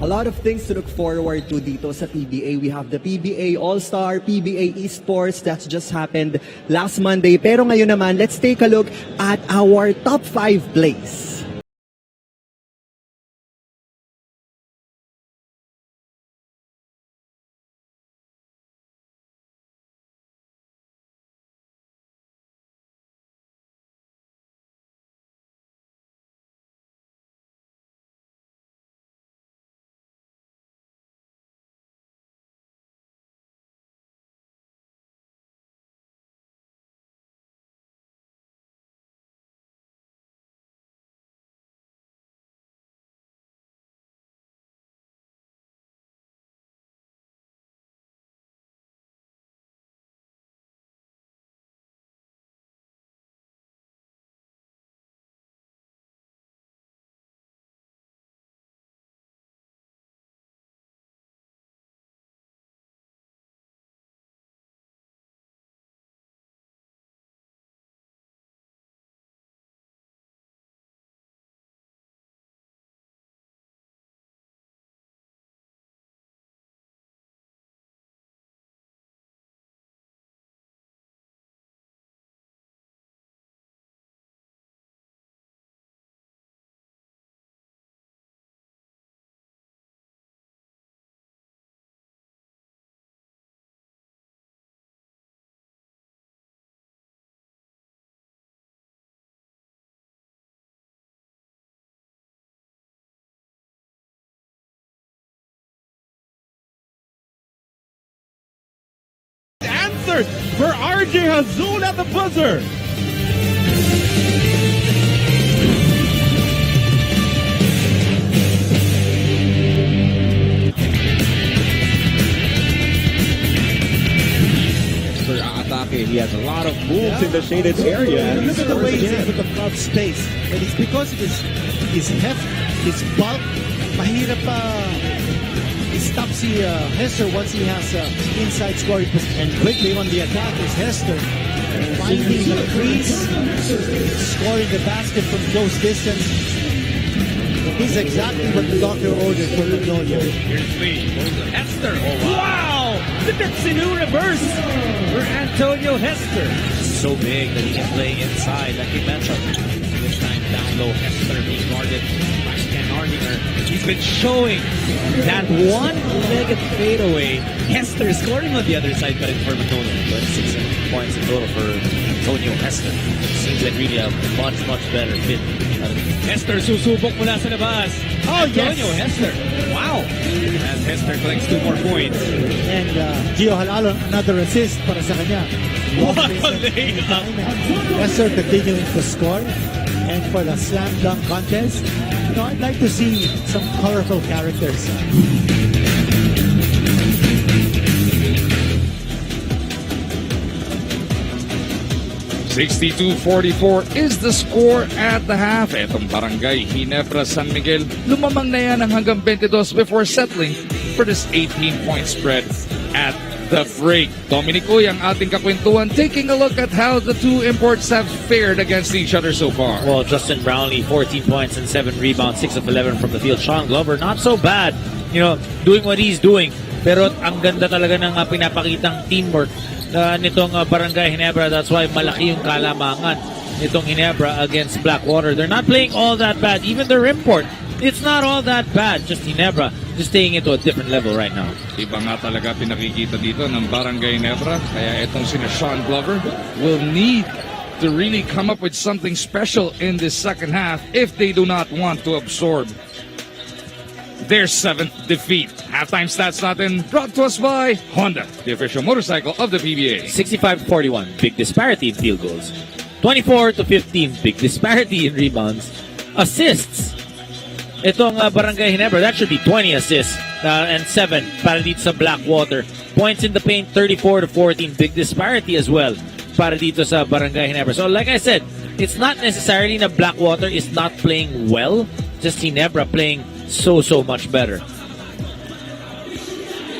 A lot of things to look forward to dito sa PBA. We have the PBA All-Star, PBA Esports that's just happened last Monday. Pero ngayon naman, let's take a look at our top 5 plays. Answers for RJ Hazul at the buzzer. in the shaded area. And look at the way he's able to crowd space. And it's because of his heft, his bulk. Mahirap he stops Hester once he has inside scoring position. And quickly on the attack is Hester. Finding the crease, scoring the basket from close distance. This is exactly what the doctor ordered for Magnolia. Here's Lee. Hester. Wow! Look at the new reverse for Antonio Hester. So big that he can play inside, like you mentioned. This time down low, Hester being guarded by Stan Hardinger. He's been showing that one-legged fadeaway. Hester scoring on the other side, but for Magnolia. But 6 points in total for Antonio Hester. Seems like really a much better fit. Hester susubok mula sa labas. Oh, Antonio yes. Hester. Wow. As Hester collects 2 more points. And Gio Halalo, another assist para sa kanya. What a layup. Hester continuing to score. And for the slam dunk contest, I'd like to see some colorful characters. 62-44 is the score at the half. Etong Barangay Ginebra San Miguel lumamang na yan ng hanggang 22 before settling for this 18-point spread at the break. Dominic Uy ang ating kakwentuhan, taking a look at how the two imports have fared against each other so far. Well, Justin Brownlee, 14 points and 7 rebounds, 6 of 11 from the field. Sean Glover, not so bad. Doing what he's doing. Pero ang ganda talaga ng pinapakitang teamwork nitong Barangay Ginebra. That's why malaki yung kalamangan nitong Ginebra against Blackwater. They're not playing all that bad. Even their import, it's not all that bad. Just Ginebra, just staying into a different level right now. Iba nga talaga pinakikita dito ng Barangay Ginebra. Kaya itong sina Sean Glover will need to really come up with something special in this second half if they do not want to absorb their 7th defeat. Halftime stats natin brought to us by Honda, the official motorcycle of the PBA. 65-41, big disparity in field goals. 24-15, big disparity in rebounds. Assists. Itong Barangay Ginebra, that should be 20 assists and 7 para dito sa Blackwater. Points in the paint, 34-14, big disparity as well para dito sa Barangay Ginebra. So like I said, it's not necessarily na Blackwater is not playing well, just Ginebra playing so much better.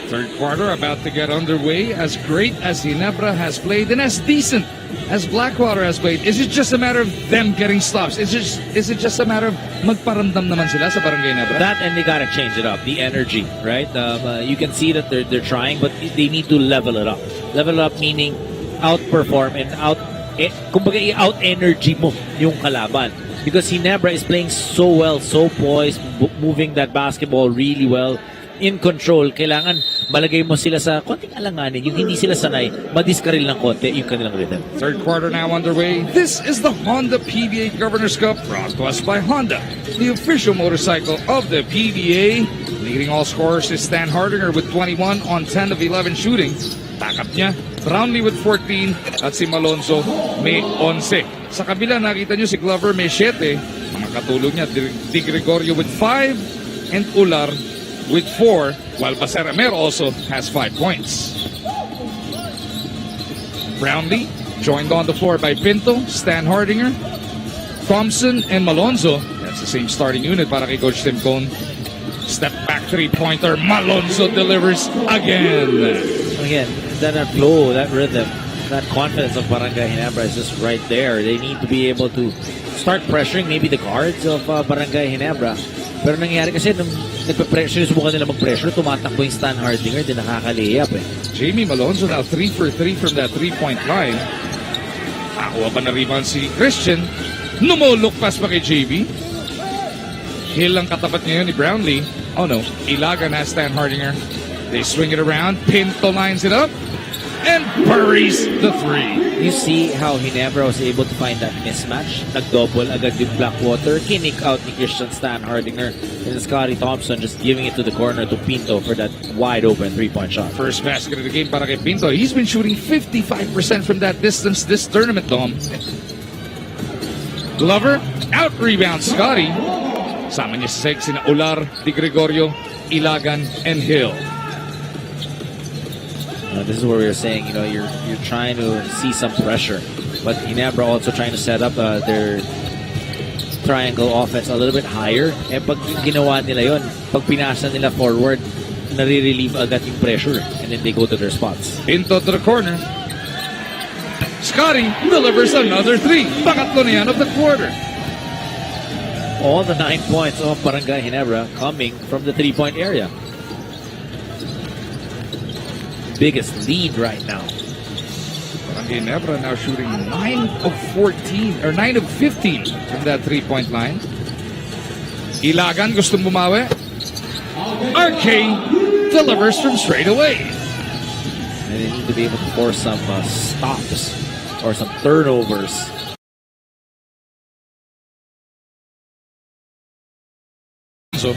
Third quarter about to get underway. As great as Ginebra has played and as decent as Blackwater has played, is it just a matter of them getting stops? Is it just a matter of magparamdam naman sila sa Barangay Ginebra? That, and they gotta change it up. The energy, right? You can see that they're trying, but they need to level it up. Level it up meaning outperform and kumbaga out-energy mo yung kalaban. Because Ginebra is playing so well, so poised, moving that basketball really well, in control. Kailangan malagay mo sila sa konting alanganin, yung hindi sila sanay, madiskaril ng konti yung kanilang rhythm. Third quarter now underway. This is the Honda PBA Governor's Cup, brought to us by Honda, the official motorcycle of the PBA. Leading all scorers is Stan Hardinger with 21 on 10 of 11 shooting. Backup niya, Brownlee with 14 at si Malonzo may 11. Sa kabila, nakita nyo si Glover may 7. Mga katulog niya, Di Gregorio with 5 and Ular with 4, while Baseramero also has 5 points. Brownlee joined on the floor by Pinto, Stan Hardinger, Thompson, and Malonzo. That's the same starting unit para kay Coach Tim Cone. Step back three-pointer, Malonzo delivers again. Again, that flow, that rhythm, that confidence of Barangay Ginebra is just right there. They need to be able to start pressuring maybe the guards of Barangay Ginebra. Pero nangyari kasi nung nagpe-pressure, subukan nila mag-pressure, tumatakbo yung Stan Hardinger, di nakaka-layup eh. Jamie Malonzo now 3 for 3 from that three-point line. Nakuha pa na rebound si Christian. Numulok pass pa kay JB. Hill ang katapat ngayon ni Brownlee. Oh no, Ilagan has Stan Hardinger. They swing it around. Pinto lines it up and buries the 3. You see how Ginebra was able to find that mismatch. Nag-double agad yung Blackwater. Kinik out ni Christian Stan Hardinger. And Scotty Thompson just giving it to the corner to Pinto for that wide open 3-point shot. First basket of the game para kay Pinto. He's been shooting 55% from that distance this tournament, Dom. Glover, out rebound Scotty. Sama niya sa six, sina Ular, Di Gregorio, Ilagan, and Hill. This is where we were saying, you're trying to see some pressure. But Ginebra also trying to set up their triangle offense a little bit higher. Pag ginawa nila yon, pag pinasa nila forward, nare-relieve agad yung pressure. And then they go to their spots. Pinto to the corner. Scotty delivers another 3. Pangatlo na yan of the quarter. All the 9 points of Barangay Ginebra coming from the 3-point area. Biggest lead right now. Barangay Ginebra now shooting 9 of 14 or 9 of 15 from that 3-point line. Ilagan gustong bumawi. RK delivers from straight away. And they need to be able to force some stops or some turnovers. So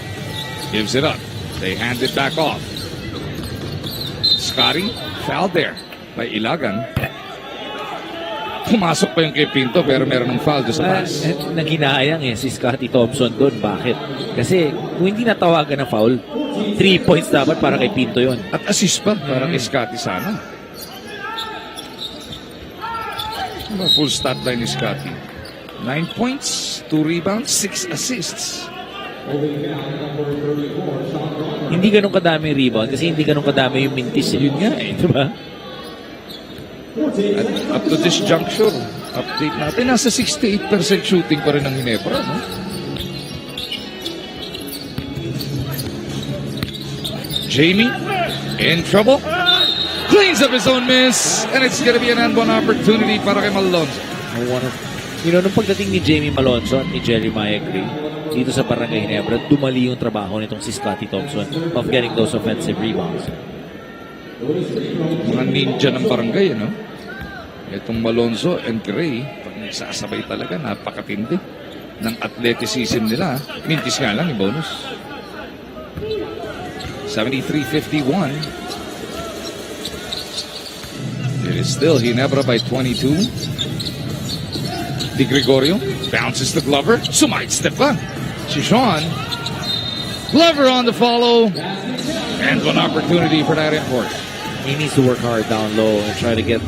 gives it up. They hand it back off. Scotty fouled there by Ilagan. Pumasok pa yung kay Pinto pero meron ng foul doon sa pass. Naghinayang si Scotty Thompson doon. Bakit? Kasi kung hindi natawagan ng foul, 3 points dapat para kay Pinto yon. At assist pa para kay Scotty sana. Full stat line ni Scotty. 9 points, 2 rebounds, 6 assists. Hindi ganun kadami yung rebound kasi hindi ganun kadami yung mintis. Yun nga eh. Diba? At up to this juncture, update natin, nasa 68% shooting pa rin ng Ginebra, no? Jamie in trouble. Cleans up his own miss, and it's gonna be an and one opportunity para kay Malonzo. Nung pagdating ni Jamie Malonzo at ni Jeremiah Gray dito sa Barangay Ginebra, dumali yung trabaho nitong si Scotty Thompson of getting those offensive rebounds. Mga ninja ng barangay, no? Itong Malonzo and Gray, pag nagsasabay talaga, napakatindi ng athleticism nila. Mintis nga lang, yung bonus. 73-51. It is still Ginebra by 22. Di Gregorio bounces to Glover. Sumaid-step pa. Si Sean. Glover on the follow. And one opportunity for that import. He needs to work hard down low and try to get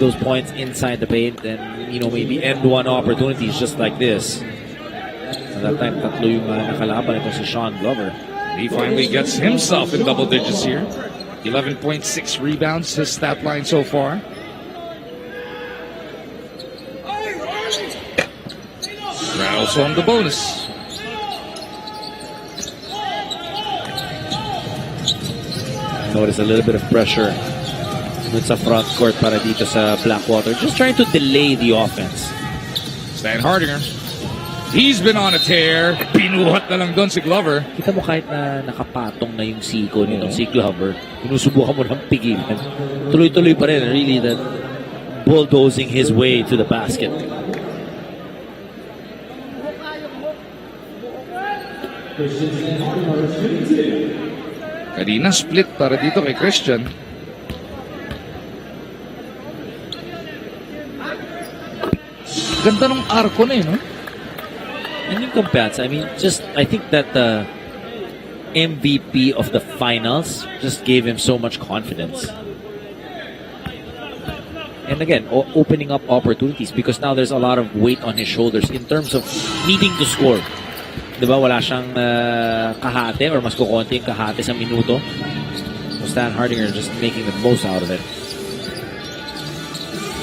those points inside the paint and, maybe end one opportunities just like this. At that time, tatlo yung nakalaban ito si Sean Glover. He finally gets himself in double digits here. 11.6 rebounds, his stat line so far. Rattles on the bonus. Notice a little bit of pressure dun sa front court para dito sa Blackwater. Just trying to delay the offense. Stan Hardinger. He's been on a tear. Pinuhat na lang doon si Glover. Kita mo kahit na nakapatong na yung siko nitong si Glover, sinusubukan mo ng pigilan. Tuloy-tuloy pa rin. Really, that bulldozing his way to the basket. Kanina split para dito kay Christian. Ganda ng arko na no? And yung Compats, I think that the MVP of the finals just gave him so much confidence. And again, opening up opportunities because now there's a lot of weight on his shoulders in terms of needing to score. Diba, wala siyang kahate or mas kukonti yung kahate sa minuto. So Stan Hardinger just making the most out of it.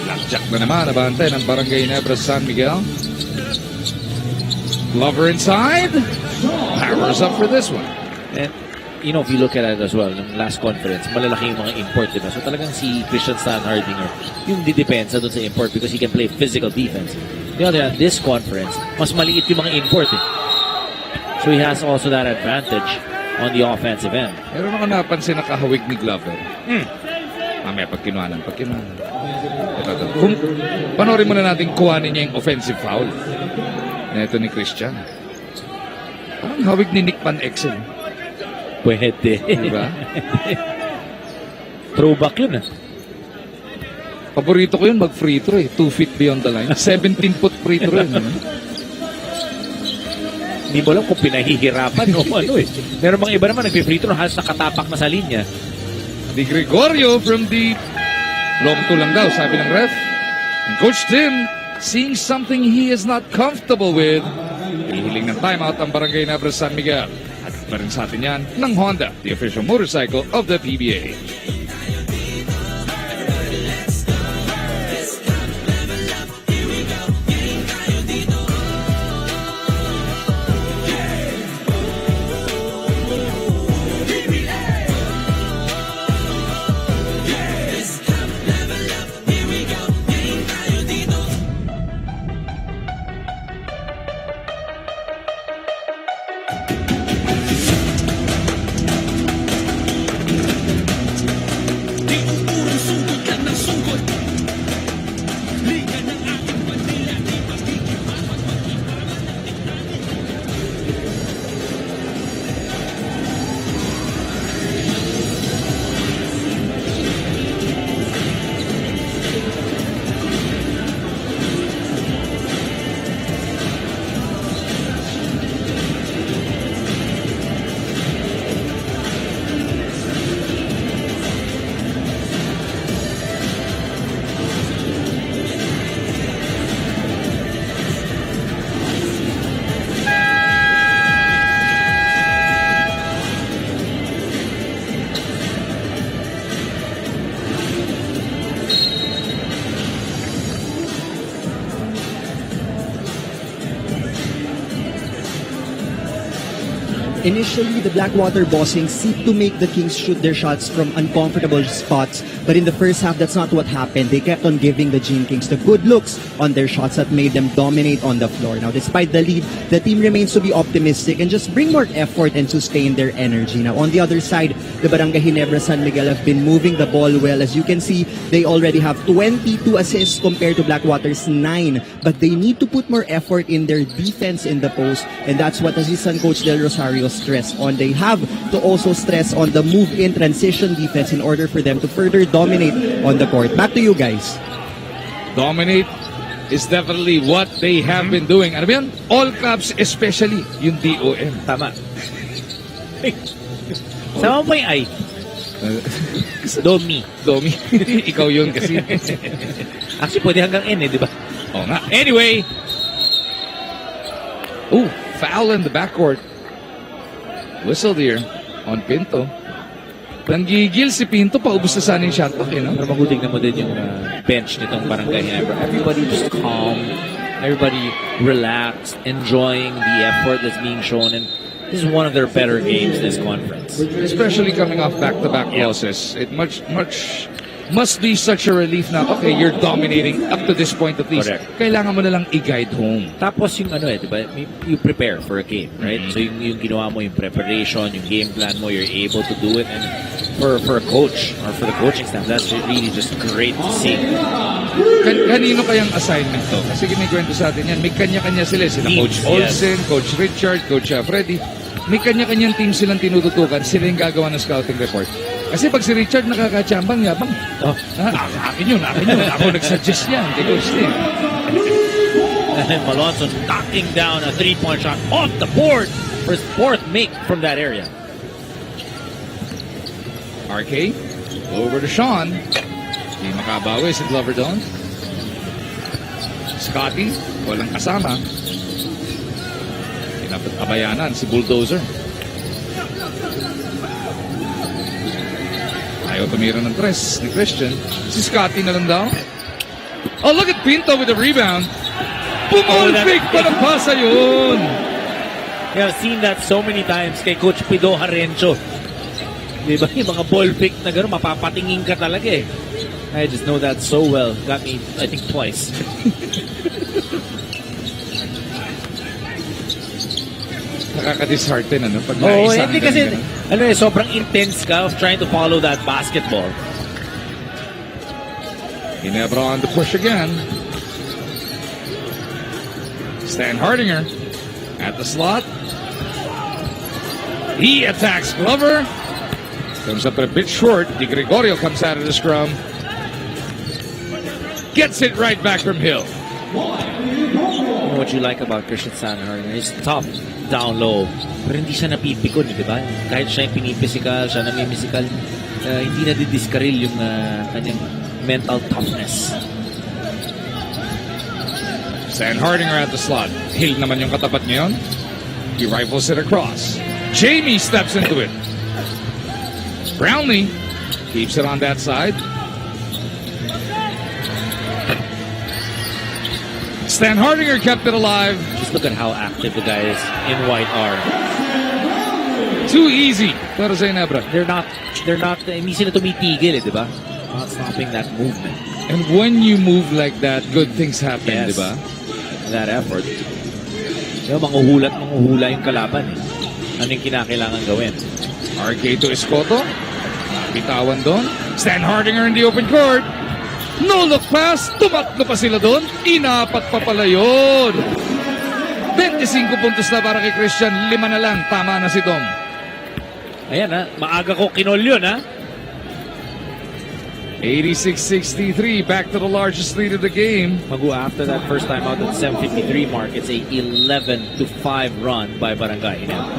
Blackjack na naman, nabantay ng Barangay Ginebra San Miguel. Glover inside. Powers up for this one. And, if you look at it as well, yung last conference, malalaki yung mga import, diba? So talagang si Christian Stan Hardinger, yung didepensa doon sa import because he can play physical defense. The other hand, this conference, mas maliit yung mga import eh. So he has also that advantage on the offensive end. Meron ako napansin na kahawig ni Glover. Mamaya pag kinuhanan. Kung panoorin muna natin kuhanin niya yung offensive foul na ito ni Christian. Parang hawig ni Nick Van Exel. Pwede. Diba? Throwback yun Paborito ko yun mag-free throw 2 feet beyond the line. 17-foot free throw yun. Hindi mo alam kung pinahihirapan o ano eh. Meron mga iba naman nag-free throw halos nakatapak na sa linya. Di Gregorio from deep. Long two lang daw, sabi ng ref. And Coach Tim, seeing something he is not comfortable with, hihiling ng timeout ang Barangay Ginebra San Miguel. At pa rin sa atin yan ng Honda, the official motorcycle of the PBA. Initially, the Blackwater bossing seek to make the Kings shoot their shots from uncomfortable spots, but in the first half, that's not what happened. They kept on giving the Gene Kings the good looks on their shots that made them dominate on the floor. Now, despite the lead, the team remains to be optimistic and just bring more effort and sustain their energy. Now, on the other side, the Barangay Ginebra San Miguel have been moving the ball well. As you can see, they already have 22 assists compared to Blackwater's 9, but they need to put more effort in their defense in the post, and that's what assistant coach Del Rosario stress on. They have to also stress on the move-in transition defense in order for them to further dominate on the court. Back to you guys. Dominate is definitely what they have been doing. Ano ba yan? All caps, especially yung DOM. Tama. Sama mo yung I. Domi. Domi. Ikaw yun kasi. Actually, pwede hanggang N di ba? Oo nga. Anyway. Foul in the backcourt. Whistled here on Pinto. Nanggigil si Pinto, paubos na sana yung shot clock, you know? Pero maguting na mo din yung bench nitong Barangay Ginebra. Everybody just calm. Everybody relaxed, enjoying the effort that's being shown. And this is one of their better games this conference. Especially coming off back-to-back losses. It must be such a relief na, okay, you're dominating up to this point at least. Correct. Kailangan mo na lang i-guide home. Tapos yung di ba, you prepare for a game, right? So yung ginawa mo, yung preparation, yung game plan mo, you're able to do it. And for a coach, or for the coaching staff, that's really just great to see. Kanino kayang assignment to? Kasi kinikwento sa atin yan, may kanya-kanya sila. Sila Coach Olsen, Coach Richard, Coach Freddy. May kanya-kanyang team silang tinututukan. Sila yung gagawa ng scouting report. Kasi pag si Richard nakakachambang, yabang. Akin yun. Ako nagsuggest yan. Kay Coach Tim. And then Malonzo knocking down a three-point shot off the board for his fourth make from that area. RK, over to Sean. Hindi makabawi si Glover doon. Scotty, walang kasama. Abayanan si Bulldozer. Ayaw tumira ng tres ni Christian. Si Scotty na lang daw. Oh, look at Pinto with the rebound. Bumulpig pa ng pasa yun. Yeah, I've seen that so many times kay Coach Pido Harencho. Diba? Yung mga ball pick na gano'n, mapapatingin ka talaga eh. I just know that so well. Got me, I think, twice. Nakaka-dishearten, ano? Pag hindi kasi, sobrang intense ka of trying to follow that basketball. Ginebra on the push again. Stan Hardinger at the slot. He attacks Glover. Comes up a bit short. Di Gregorio comes out of the scrum. Gets it right back from Hill. What what you like about Christian Sanhardinger. He's tough down low. Pero hindi siya napipikon, di ba? Kahit siya yung pinipisikal, siya namimisikal, hindi na didiskaril yung kanyang mental toughness. Sanhardinger at the slot. Hill naman yung katapat ngayon. He rifles it across. Jamie steps into it. Brownlee keeps it on that side. Sanhardinger kept it alive. Just look at how active the guys in white are. Too easy para sa Ginebra. They're not, hindi sila tumitigil, di ba? Not stopping that movement. And when you move like that, good things happen, Yes. di ba? That effort. Manguhula yung kalaban eh. Ano yung kinakailangan gawin? RK to Escoto. Bitawan doon. Sanhardinger in the open court. No look pass. Tumatlo pa sila doon. Inapat pa pala yun. 25 puntos na para kay Christian. 5 na lang. Tama na si Dom. Ayan ha. Maaga ko kinol yun ha. 86-63. Back to the largest lead of the game. Magu after that first time out at 7:53 mark. It's a 11-5 run by Barangay Ginebra.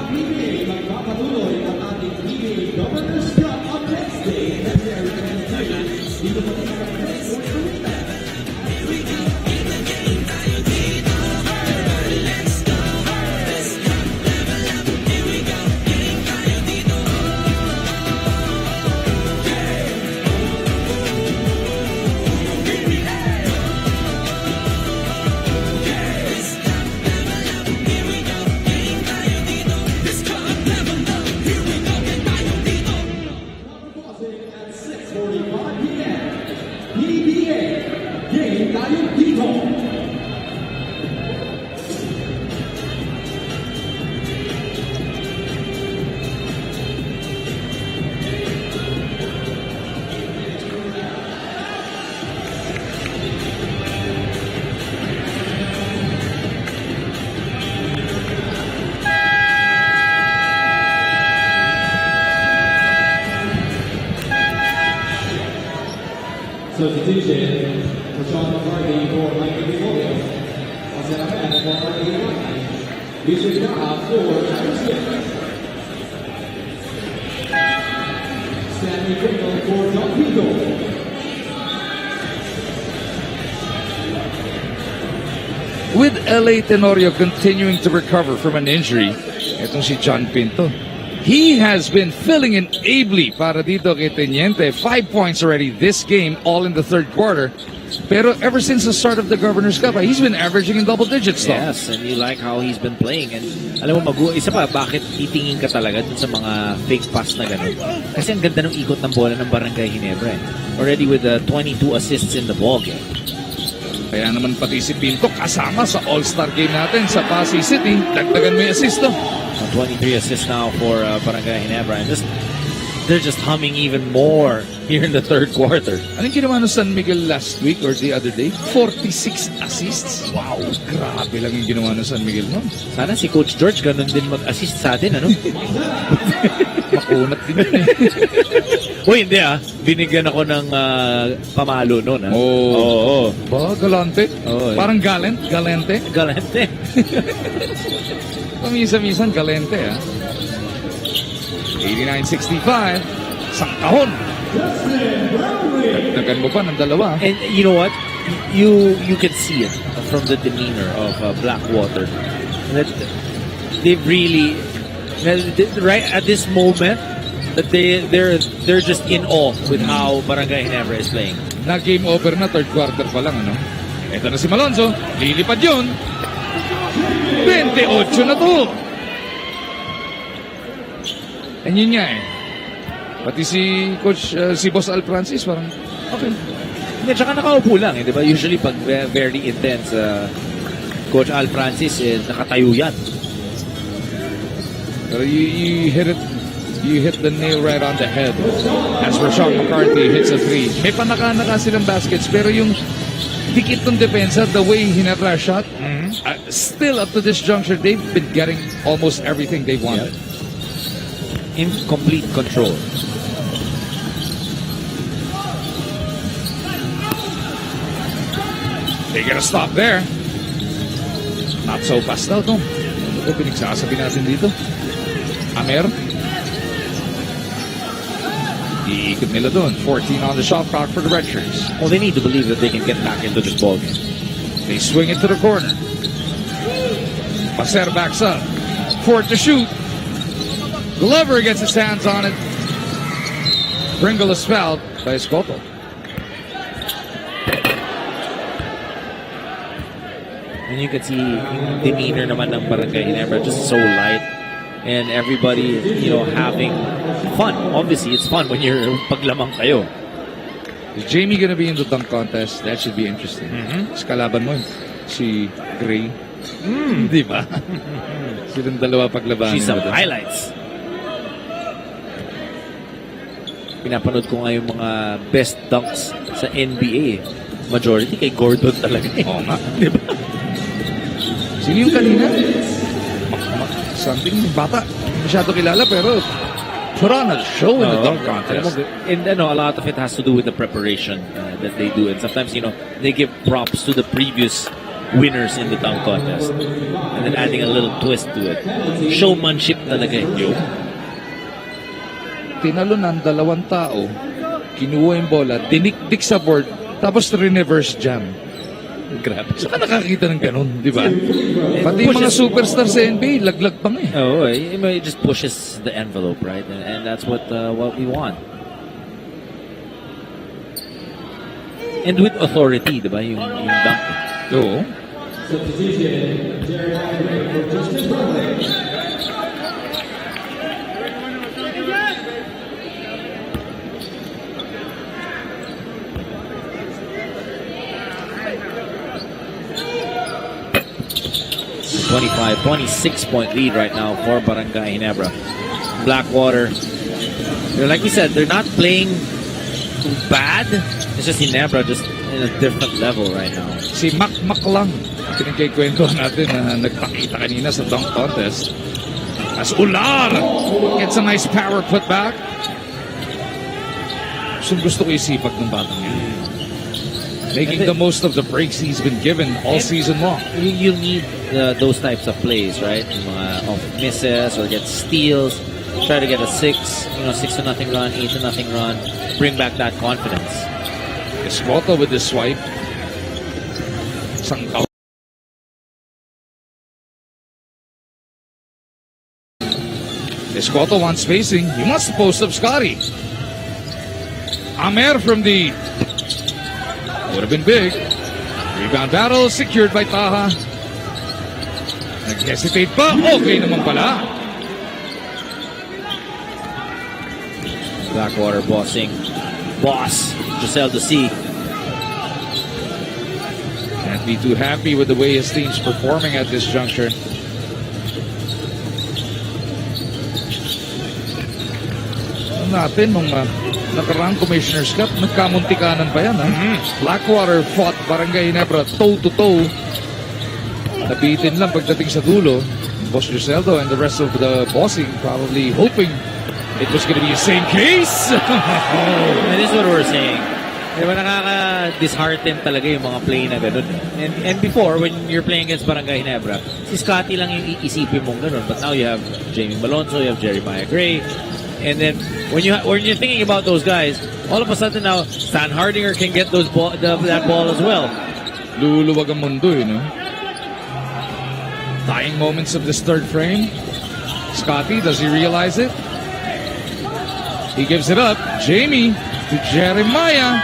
Substitution for Sean McCarthy for Michael DeMolio. Also at man for RD1. Yusuf Daha for Travis Smith. Stanley Kringle for John Pinto. With LA Tenorio continuing to recover from an injury, itong si John Pinto. He has been filling in ably para dito kay Teniente. 5 points already this game, all in the third quarter. Pero ever since the start of the Governor's Cup, he's been averaging in double digits though. Yes, and you like how he's been playing. And alam mo, isa pa, bakit titingin ka talaga dun sa mga fake pass na gano'n? Kasi ang ganda ng ikot ng bola ng Barangay Ginebra. Already with 22 assists in the ball game. Kaya naman pati si Pinto kasama sa All-Star game natin sa Pasay City. Dagdagan mo yung assist to. 23 assists now for Barangay Ginebra. And they're just humming even more here in the third quarter. Anong ginawa ng San Miguel last week or the other day? 46 assists? Wow! Grabe lang yung ginawa ng San Miguel no? Sana si Coach George ganun din mag-assist sa atin, ano? Makunat din yun eh. Uy, hindi ah. Binigyan ako ng pamalo noon ah. Oo. Ba, galante? Oh, parang galente? Galente. Pamisa-misan, galente ah. 89-65. Sangkahon. Dagdagan mo pa ng dalawa. And you know what? You can see it from the demeanor of Blackwater. That they've really, right at this moment, that they're just in awe with how Barangay Ginebra is playing. Na game over na, third quarter pa lang, ano? Ito na si Malonzo. Lilipad yun. 28 na to. And yun nga eh. Pati si Coach, si Boss Al Francis, parang, okay. Hindi, tsaka nakaupo lang eh, di ba? Usually pag very intense, Coach Al Francis, nakatayo yan. Pero you hit it. You hit the nail right on the head. As Rashawn McCarthy hits a three. May panaka-naka silang baskets, pero yung dikit ng depensa, the way Ginebra shot, still up to this juncture, they've been getting almost everything they wanted. In complete control. They get a stop there. Not so fast daw to. Ito pinagsasabi natin dito. Amer. Iikot nila doon. 14 on the shot clock for the red shirts. Well, they need to believe that they can get back into this ball game. They swing it to the corner. Pacer backs up. Ford to shoot. Glover gets his hands on it. Pringle is fouled by Escoto. And you can see yung demeanor naman ng Barangay Ginebra just so light. And everybody, having fun. Obviously, it's fun when you're paglamang kayo. Is Jamie gonna be in the dunk contest? That should be interesting. Sa kalaban mo, si Gray. Di ba? Silang dalawa paglabanan. See some highlights. Pinapanood ko nga yung mga best dunks sa NBA. Majority kay Gordon talaga. Oo nga. Di ba? Sino yung kanina? Something bata. Masyado kilala pero put on a show in the dunk contest. And a lot of it has to do with the preparation that they do. And sometimes, they give props to the previous winners in the dunk contest. And then adding a little twist to it. Showmanship talaga yun. Tinalunan dalawang tao, kinuha yung bola, dinikdik sa board, tapos reverse jam. Grabe. Saka nakakita ng ganun, di ba? Pati yung mga superstar sa NBA, laglag pa nga eh. Oh, it just pushes the envelope, right? And that's what we want. And with authority, di ba? Yung dunk. Oo. Substitution, Jeremiah for Justin Brown. 26-point lead right now for Barangay Ginebra. Blackwater, like we said, they're not playing too bad. It's just Ginebra just in a different level right now. Si Mac lang, pinagkikwentuhan natin na nagpakita kanina sa dunk contest. As Ular gets a nice power putback. Gusto ko isipag ng batang yan. Making the most of the breaks he's been given all season long. You need those types of plays, right? Off misses or get steals. Try to get a 6-0 run, 8-0 run. Bring back that confidence. Escoto with the swipe. Sangkaw. Escoto wants spacing. He wants to post up Scotty. Amer from the... Would have been big. Rebound battle secured by Taha. Nag-hesitate pa. Okay naman pala. Blackwater bossing. Boss. Giselle to see. Can't be too happy with the way his team's performing at this juncture. Natin nung nakaraang Commissioner's Cup, nagkamuntikanan pa yan. Blackwater fought Barangay Ginebra toe-to-toe. Nabitin lang pagdating sa dulo. Boss Giseldo and the rest of the bossing probably hoping it was going to be the same case. And this is what we're saying. Diba nakaka-dishearten talaga yung mga play na ganun. And before, when you're playing against Barangay Ginebra, si Scotty lang yung iisipin mong ganun. But now you have Jamie Malonzo, you have Jeremiah Gray. And then when you're thinking about those guys, all of a sudden now Stan Hardinger can get that ball as well. Luluwag ang mundo, Dying moments of this third frame. Scotty, does he realize it? He gives it up. Jamie to Jeremiah.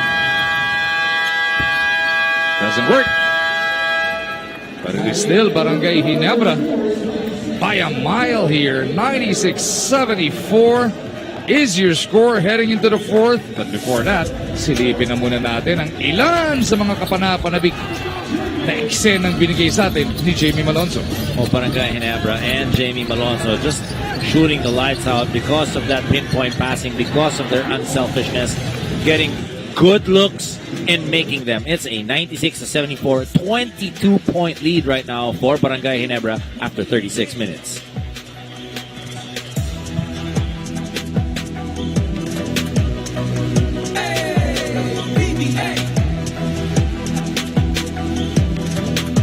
Doesn't work. But it is still Barangay Ginebra by a mile here. 96-74 is your score heading into the fourth. But before that, silipin na muna natin ang ilan sa mga kapanapanabik na eksenang binigay sa atin ni Jamie Malonzo. Barangay Ginebra and Jamie Malonzo just shooting the lights out because of that pinpoint passing, because of their unselfishness, getting good looks and making them. It's a 96-74, 22-point lead right now for Barangay Ginebra after 36 minutes.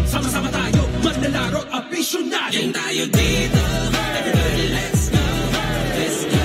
Sama-sama tayo, manlalaro afisyonado. Gang tayo dito, everybody let's go. Let's go.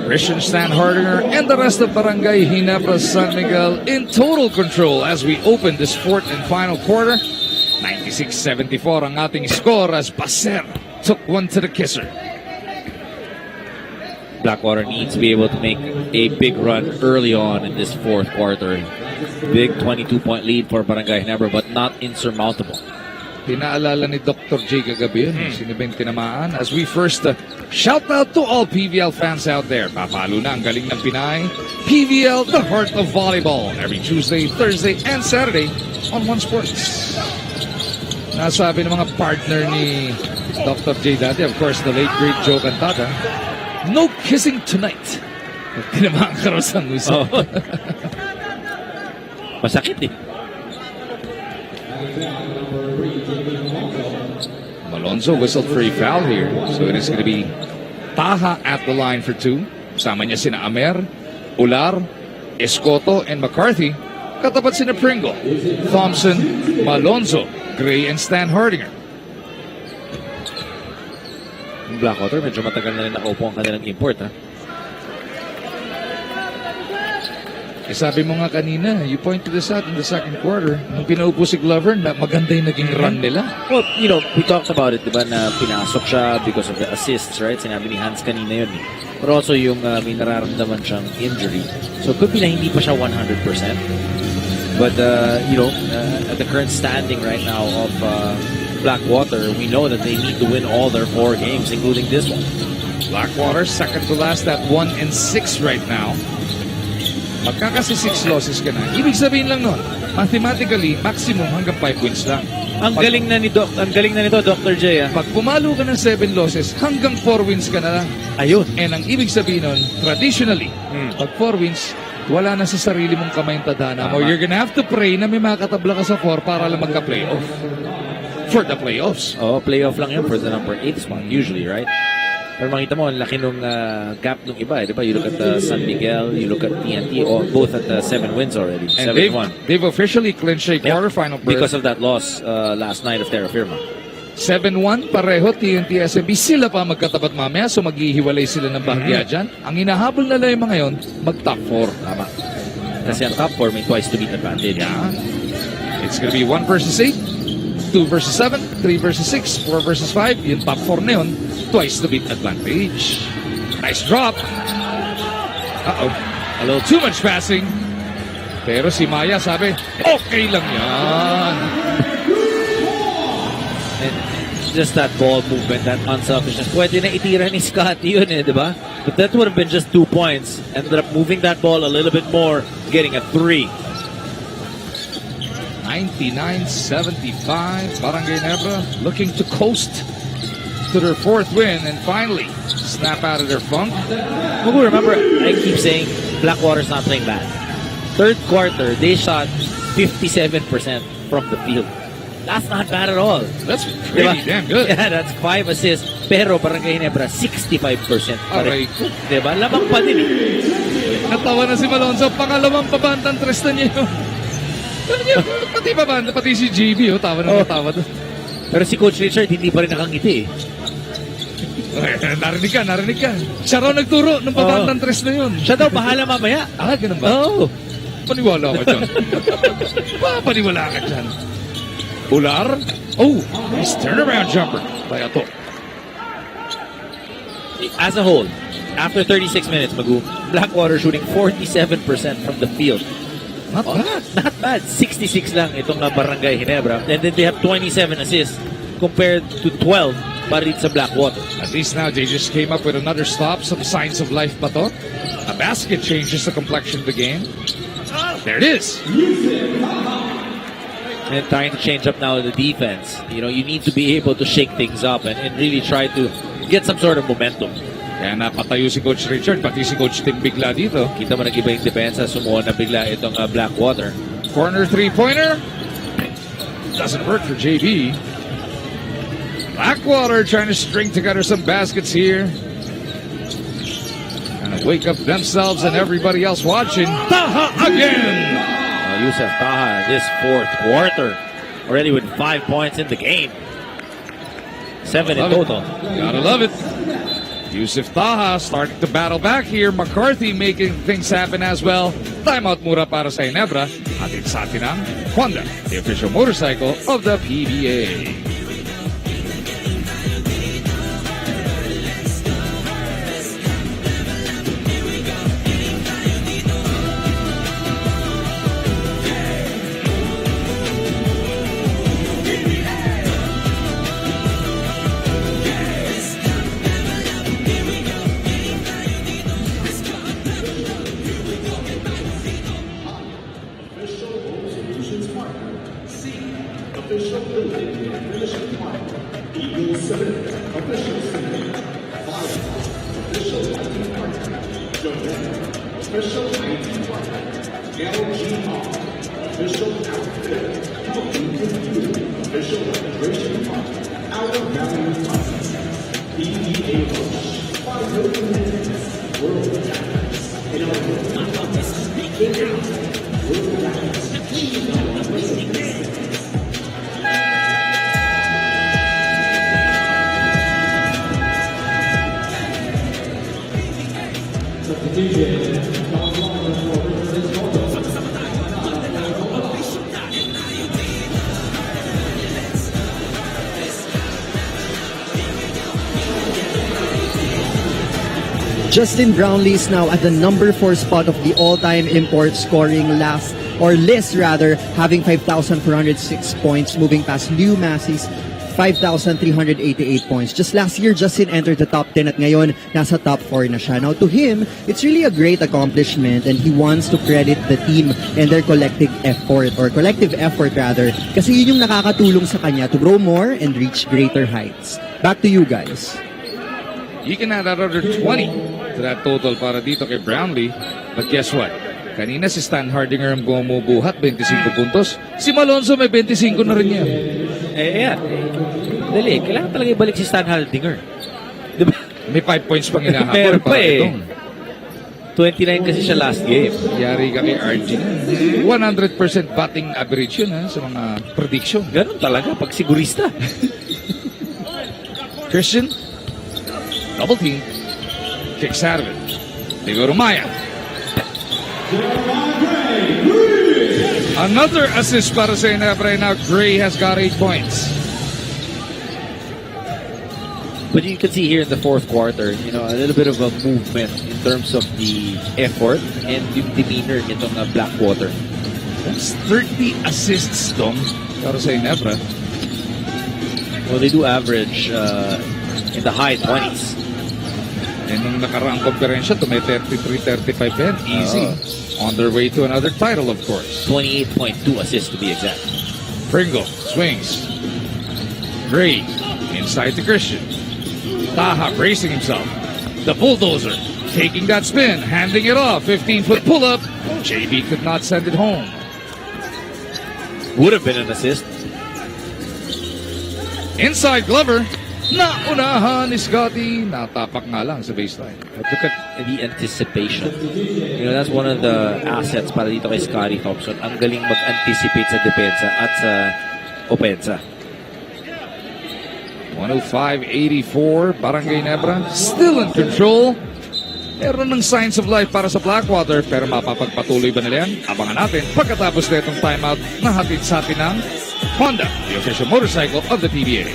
Christian Stan Hardinger and the rest of Barangay Ginebra San Miguel in total control as we open this fourth and final quarter. 96-74 ang ating score as Baser took one to the kisser. Blackwater needs to be able to make a big run early on in this fourth quarter. Big 22-point lead for Barangay Ginebra, but not insurmountable. Pinaalala ni Dr. J kagabi yun, sino ba yung tinamaan? As we first shout out to all PVL fans out there. Papalo na ang galing ng Pinay. PVL, the heart of volleyball. Every Tuesday, Thursday, and Saturday on One Sports. Nasabi ng mga partner ni Dr. J dati, of course, the late great Joe Cantata, no kissing tonight. Tinamaan ka raw sa nguso. Masakit eh. Malonzo whistled for a foul here. So it is going to be Taha at the line for two. Sama niya sina Amer, Ular, Escoto, and McCarthy. Katapat sina Pringle, Thompson, Malonzo, Gray, and Stan Hardinger. Blackwater, medyo matagal na rin nakaupo ang kanilang import, ha? Eh, sabi mo nga kanina, you pointed this out in the second quarter. Nung pinaupo si Glover, na maganda yung naging run nila. Well, you know, we talked about it, diba, na pinasok siya because of the assists, right? Sinabi ni Hans kanina yun, eh. But also yung may nararamdaman siyang injury. So it could be na hindi pa siya 100%. But, you know, at the current standing right now of Blackwater, we know that they need to win all their 4 games, including this one. Blackwater, second to last at 1-6 right now. Magkakasi 6 losses ka na. Ibig sabihin lang nun, mathematically, maximum hanggang 5 wins lang. Ang galing na nito, Dr. J. Pag pumalo ka ng 7 losses, hanggang 4 wins ka na lang. Ayun. And ang ibig sabihin nun, traditionally, pag 4 wins, wala na sa sarili mong kamay ang tadhana mo. You're gonna have to pray na may makatabla ka sa 4 para lang magka-playoff. For the playoffs. Oh, playoff lang yun for the number 8 spot, usually, right? Pero makita mo, ang laki nung gap nung iba, di ba? You look at San Miguel, you look at TNT, both at 7 wins already. 7-1. They've officially clinched a quarterfinal berth. Because of that loss last night of Terra Firma. 7-1, pareho, TNT, SMB. Sila pa magkatapat mamaya, so maghihiwalay sila ng bahagya dyan. Ang inahabol na lang yung mga yun, mag-top 4. Tama. Kasi ang top 4 may twice to beat advantage. Yeah. It's gonna be 1 versus 8, 2 versus 7, 3 versus 6, 4 versus 5. Yung top 4 na yun, twice to beat advantage. Nice drop. Uh-oh. A little too much passing. Pero si Maya sabi, okay lang yan. And just that ball movement, that unselfishness. Pwede na itira ni Scotty yun eh, di ba? But that would have been just 2 points. Ended up moving that ball a little bit more, getting a 3. 99-75. Barangay Ginebra looking to coast to their 4th win and finally snap out of their funk. Remember, I keep saying Blackwater's not playing bad. 3rd quarter, they shot 57% from the field. That's not bad at all. That's pretty damn good. Yeah, that's 5 assists. Pero Barangay Ginebra, 65%. Aray. Diba? Lamang pa din eh. Natawa na si Malonzo. Pangalawang pabantang tres na niya yun. Pati pabanda, pati si JB. Oh, tawa na natawa doon. Pero si Coach Richard, hindi pa rin nakangiti eh. Narinig ka. Siya raw nagturo ng pabantang tres na yun. Siya daw bahala mamaya. Ah, ganun ba? Oo. Paniwala ka dyan. Paniwala ka dyan. Ular. Oh, nice turnaround jumper by Ato. as a whole, after 36 minutes, Magu, Blackwater shooting 47% from the field. Not bad. Not bad. 66 lang itong Barangay Ginebra. And then they have 27 assists compared to 12 para dito sa Blackwater. At least now they just came up with another stop. Some signs of life ba to? A basket changes the complexion of the game. There it is. And trying to change up now the defense. You know, you need to be able to shake things up and really try to get some sort of momentum. Kaya napatayo si Coach Richard, pati si Coach Tim bigla dito. Kita mo nag-iba yung depensa, sumuha na bigla itong Blackwater. Corner three-pointer. Doesn't work for JB. Blackwater trying to string together some baskets here. And wake up themselves and everybody else watching. Taha again! Yusef Taha this fourth quarter. Already with 5 points in the game. 7 in total. Gotta love it. Yusef Taha starting to battle back here. McCarthy making things happen as well. Timeout mura para sa Ginebra. Atin sa atin ang Honda, the official motorcycle of the PBA. Justin Brownlee is now at the number 4 spot of the all-time import scoring list, having 5,406 points, moving past Lou Massey's 5,388 points. Just last year, Justin entered the top 10 at ngayon, nasa top 4 na siya. Now, to him, it's really a great accomplishment and he wants to credit the team and their collective effort, kasi yun yung nakakatulong sa kanya to grow more and reach greater heights. Back to you guys. You can add another 20 to that total para dito kay Brownlee. But guess what? Kanina si Stan Hardinger ang bumubuhat, 25 puntos. Si Malonzo may 25 na rin yan. Yan. Dali, kailangan talaga ibalik si Stan Hardinger. Diba? May 5 points pang hinahabol. Meron pa eh. 29 kasi siya last game. Yari ka kay RG. 100% batting average yun sa mga prediction. Ganun talaga, pag sigurista. Christian, double team, kicks out of it. They go to Maya. Another assist para sa Ginebra. Now Gray has got 8 points. But you can see here in the fourth quarter, you know, a little bit of a movement in terms of the effort and the demeanor nitong Blackwater. That's 30 assists, Dom, para sa Ginebra. Well, they do average in the high 20s. And nung nakaraang komperensya, may 33-35 yan. Easy. On their way to another title, of course. 28.2 assists to be exact. Pringle swings. Gray inside to Christian. Taha bracing himself. The bulldozer taking that spin, handing it off. 15-foot pull-up. JB could not send it home. Would have been an assist. Inside Glover. Naunahan ni Scotty. Natapak nga lang sa baseline. But look at the anticipation. You know, that's one of the assets para dito kay Scotty Thompson. Ang galing mag-anticipate sa depensa at sa opensa. 105-84. Barangay Ginebra still in control. Meron ng signs of life para sa Blackwater, pero mapapagpatuloy ba nila yan? Abangan natin pagkatapos na itong timeout na hatid sa atin ng Honda, the official motorcycle of the PBA.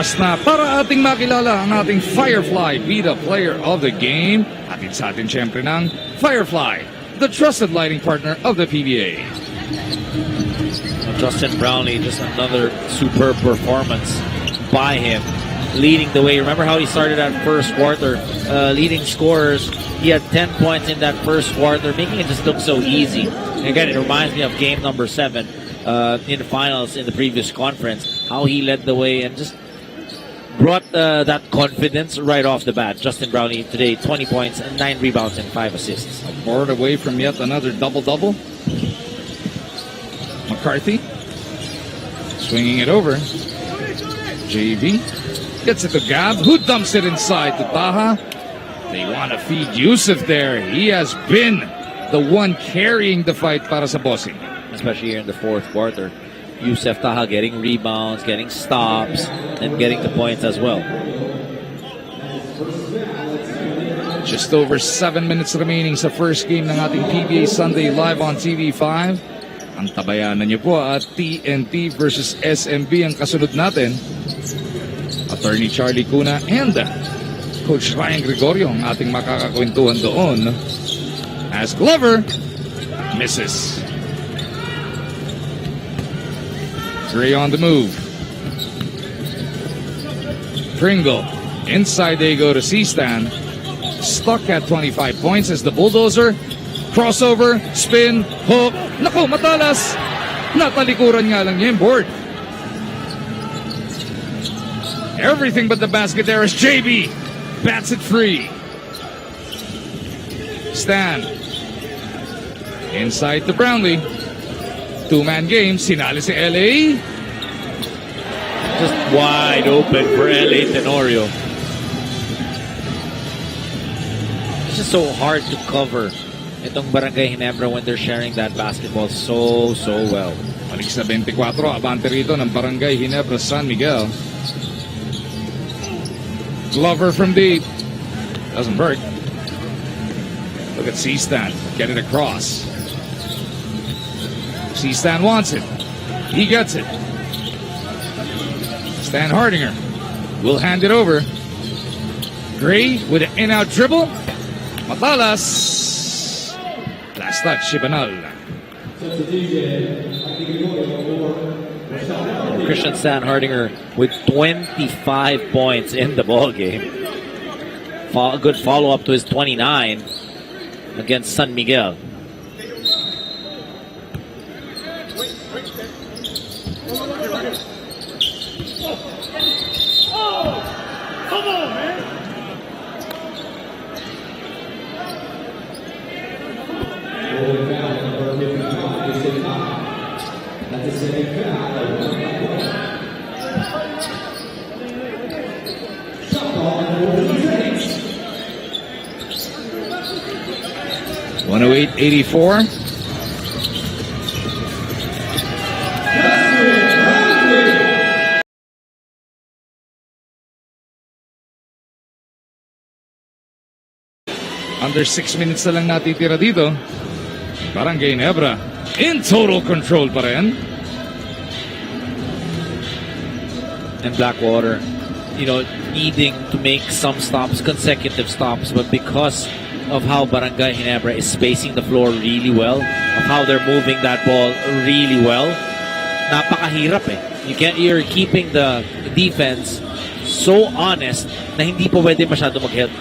Oras na para ating makilala ang ating Firefly Beta Player of the Game. Atin sa atin syempre ng Firefly, the trusted lighting partner of the PBA. Justin Brownlee, just another superb performance by him, leading the way. Remember how he started that first quarter, leading scorers. He had 10 points in that first quarter, making it just look so easy. And again, it reminds me of game number 7 in the finals in the previous conference, how he led the way and just brought that confidence right off the bat. Justin Brownlee today, 20 points, 9 rebounds, and 5 assists. A board away from yet another double-double. McCarthy swinging it over. JB gets it to Gab, who dumps it inside to Taha. They want to feed Yusuf there. He has been the one carrying the fight para sa bossing. Especially here in the fourth quarter. Yusuf Taha getting rebounds, getting stops, and getting the points as well. Just over 7 minutes remaining sa first game ng ating PBA Sunday live on TV5. Ang tabayanan niyo po at TNT versus SMB ang kasunod natin. Attorney Charlie Cuna and Coach Ryan Gregorio ang ating makakakwentuhan doon. As Glover misses. Gray on the move. Pringle. Inside they go to C-Stan. Stuck at 25 points as the Bulldozer. Crossover, spin, hook. Naku, matalas. Natalikuran nga lang niya yung board. Everything but the basket there as JB bats it free. Stan. Inside to Brownlee. Two-man game. Sinali si LA. Just wide open for LA Tenorio. It's just so hard to cover itong Barangay Ginebra when they're sharing that basketball so well. Balik sa 24. Abante rito ng Barangay Ginebra San Miguel. Glover from deep. Doesn't work. Look at C-Stan. Get it across. C-Stan wants it. He gets it. Stan Hardinger will hand it over. Gray with an in-out dribble. Matalas. Last touch, Shibanal. Christian Stan Hardinger with 25 points in the ball game. A good follow-up to his 29 against San Miguel. Come on, man. That's a second foul. 108-84. Under 6 minutes na lang natitira dito. Barangay Ginebra in total control pa rin. And Blackwater, needing to make some stops, consecutive stops, but because of how Barangay Ginebra is spacing the floor really well, of how they're moving that ball really well, napakahirap eh. You're keeping the defense so honest na hindi po pwede masyado mag-help.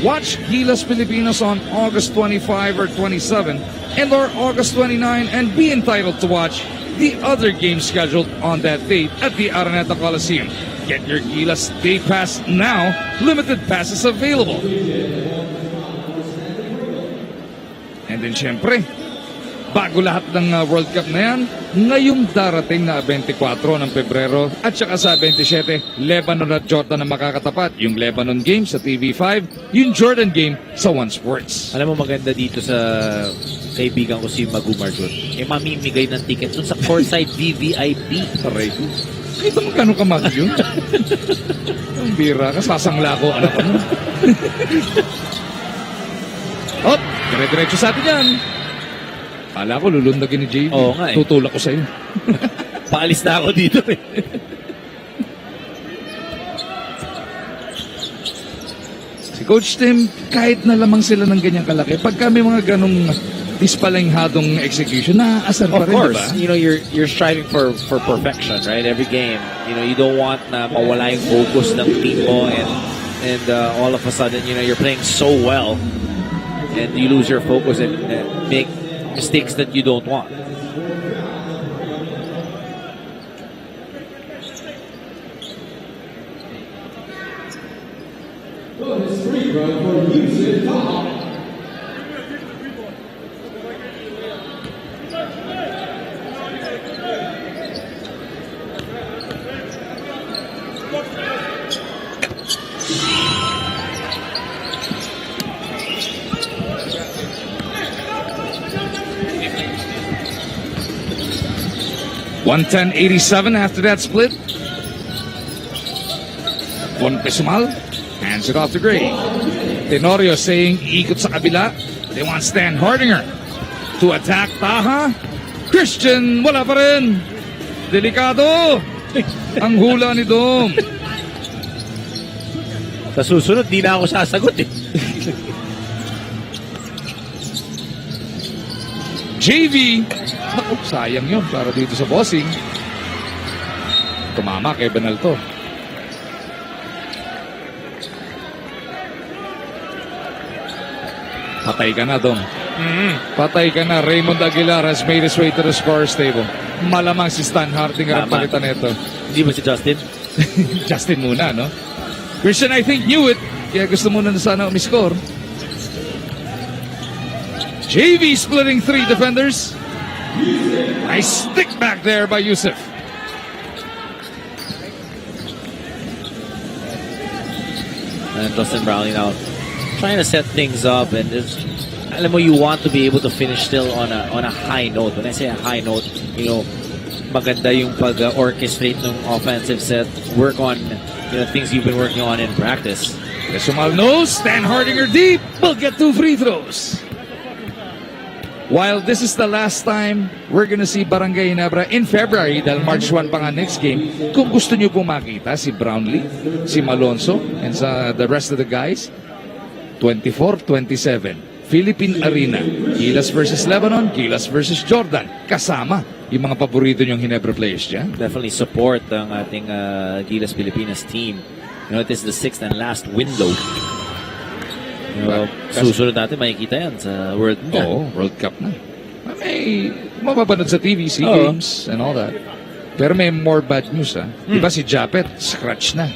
Watch Gilas Pilipinas on August 25 or 27 and or August 29 and be entitled to watch the other games scheduled on that date at the Araneta Coliseum. Get your Gilas Day Pass now. Limited passes available. And then syempre, bago lahat ng World Cup na yan, ngayong darating na 24 ng Pebrero at saka sa 27, Lebanon at Jordan na makakatapat. Yung Lebanon game sa TV5, yung Jordan game sa One Sports. Alam mo maganda dito sa kaibigan ko si Magumar Jun. Mamimigay ng ticket dun sa courtside VVIP. Aray ko. Kita mo kano kamahal yun? Ang bira ka, sasangla ko. Anak mo. Hop, dire-diretso sa atin yan. Kala ko lulundagin ni JV. Oo nga eh. Tutulak ko sa'yo. Paalis na ako dito eh. Si Coach Tim, kahit na lamang sila ng ganyang kalaki, pagka may mga ganong dispalanghadong execution, naaasar pa Of rin, course, diba? you know, you're striving for perfection, right? Every game, you know, you don't want na mawala yung focus ng team mo and all of a sudden, you know, you're playing so well and you lose your focus and make mistakes that you don't want. Bonus free throw for Yusuf Taha. $110.87 after that split. One Pesumal hands it off to Gray. Tenorio saying ikot sa kabila. They want Stan Hardinger to attack Taha. Christian, wala pa rin. Delikado. Ang hula ni Dom. Sa susunod, di na ako sasagot eh. JV. Naku, sayang yun para dito sa bossing. Tumama kay Benalto. Patay ka na, Dom. Patay ka na. Raymond Aguilar has made his way to the scorer's table. Malamang si Stan Hardinger ang Tama. palitan nito. Hindi ba si Justin? Justin muna, no? Christian, I think, knew it. Kaya gusto muna na sana umiscore. JV splitting three defenders. Nice stick back there by Yusuf. And Dustin Brownlee now trying to set things up, and alam mo, you want to be able to finish still on a high note. When I say a high note, you know, maganda yung pag-orchestrate ng offensive set, work on, you know, things you've been working on in practice. Pesumal knows Stan Hardinger deep will get 2 free throws. While this is the last time we're gonna see Barangay Ginebra in February, dahil March 1 pa nga next game, kung gusto nyo pong makita si Brownlee, si Malonzo, and the rest of the guys, 24-27, Philippine Arena, Gilas versus Lebanon, Gilas versus Jordan, kasama yung mga paborito nyong Ginebra players dyan. Definitely support ang ating Gilas Pilipinas team. You know, it is the 6th and last window. You know, susunod natin makikita yan sa World Cup. Oo, World Cup na. May mapapanood sa TV, SEA Games, and all that. Pero may more bad news, ha? Diba si Japet, scratch na.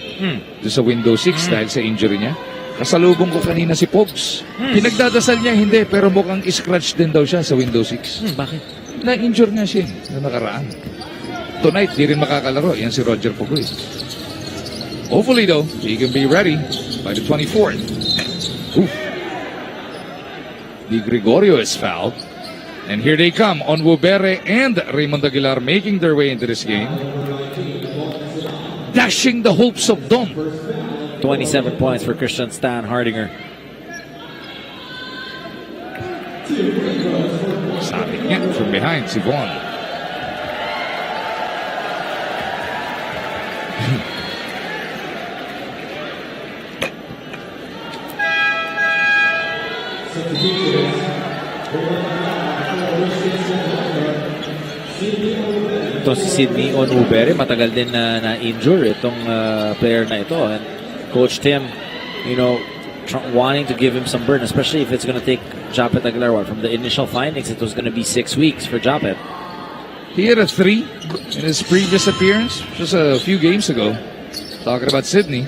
Doon sa Windows 6 dahil sa injury niya. Kasalubong ko kanina si Pogs. Pinagdadasal niya, hindi, pero mukhang scratch din daw siya sa Windows 6. Bakit? Na-injure nga siya na nakaraan. Tonight, di rin makakalaro. Yan si Roger Pugoy. Hopefully, though, he can be ready by the 24th. Oof. Di Gregorio is fouled. And here they come on Wubere and Raymond Aguilar making their way into this game. Dashing the hopes of Dom. 27 points for Christian Stan Hardinger. Sabi niya from behind si Vaughn. Ito si Sidney Onubere, matagal din na-injure itong player na ito. And Coach Tim, you know, wanting to give him some burn, especially if it's going to take Japet Aguilar. From the initial findings, it was going to be 6 weeks for Japet. He had a 3 in his previous appearance, just a few games ago. Talking about Sydney.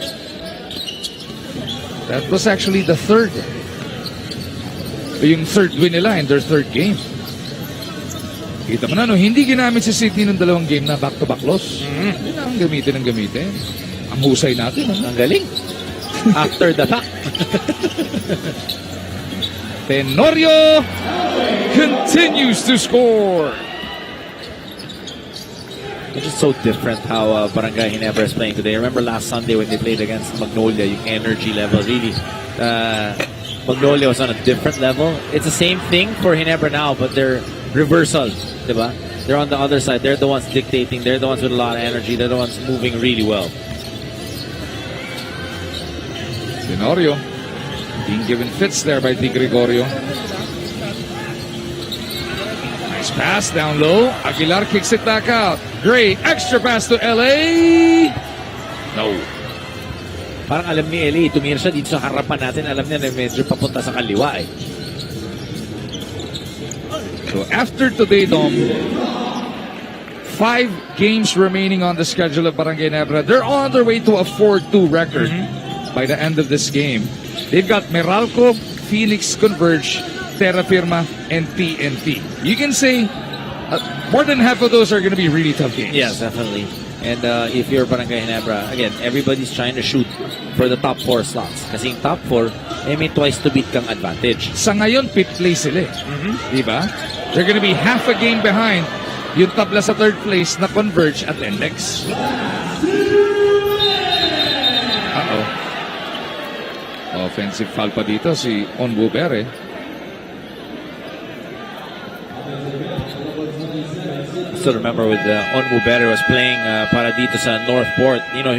That was actually the 3rd. Yung 3rd win nila in their 3rd game. Kita mo na, no, hindi ginamit si Sydney ng 2 game na back-to-back loss. Hindi na ang gamitin. Ang husay natin. Ang galing. After the fact. Tenorio continues to score. It's just so different how Barangay Ginebra is playing today. I remember last Sunday when they played against Magnolia, yung energy level really. Magnolia was on a different level. It's the same thing for Ginebra now, but they're reversal, diba? They're on the other side. They're the ones dictating. They're the ones with a lot of energy. They're the ones moving really well. Tenorio Being given fits there by Di Gregorio. Nice pass down low. Aguilar kicks it back out. Great extra pass to LA. No. Parang alam ni Eli, tumira siya dito sa harapan natin. Alam niya na medyo papunta sa kaliwa eh. So after today, Dom, 5 games remaining on the schedule of Barangay Ginebra. They're on their way to a 4-2 record by the end of this game. They've got Meralco, Phoenix, Converge, Terra Firma, and TNT. You can say more than half of those are going to be really tough games. Yes, definitely. And if you're Barangay Ginebra, again, everybody's trying to shoot for the top 4 slots. Kasi yung top 4, may twice to beat kang advantage. Sa ngayon, 5th place sila eh. Diba? They're gonna be half a game behind yung tabla sa 3rd place na Converge at Index. Uh-oh. Offensive foul pa dito si Onbubere. Still remember with Onbubere was playing para dito sa Northport. You know,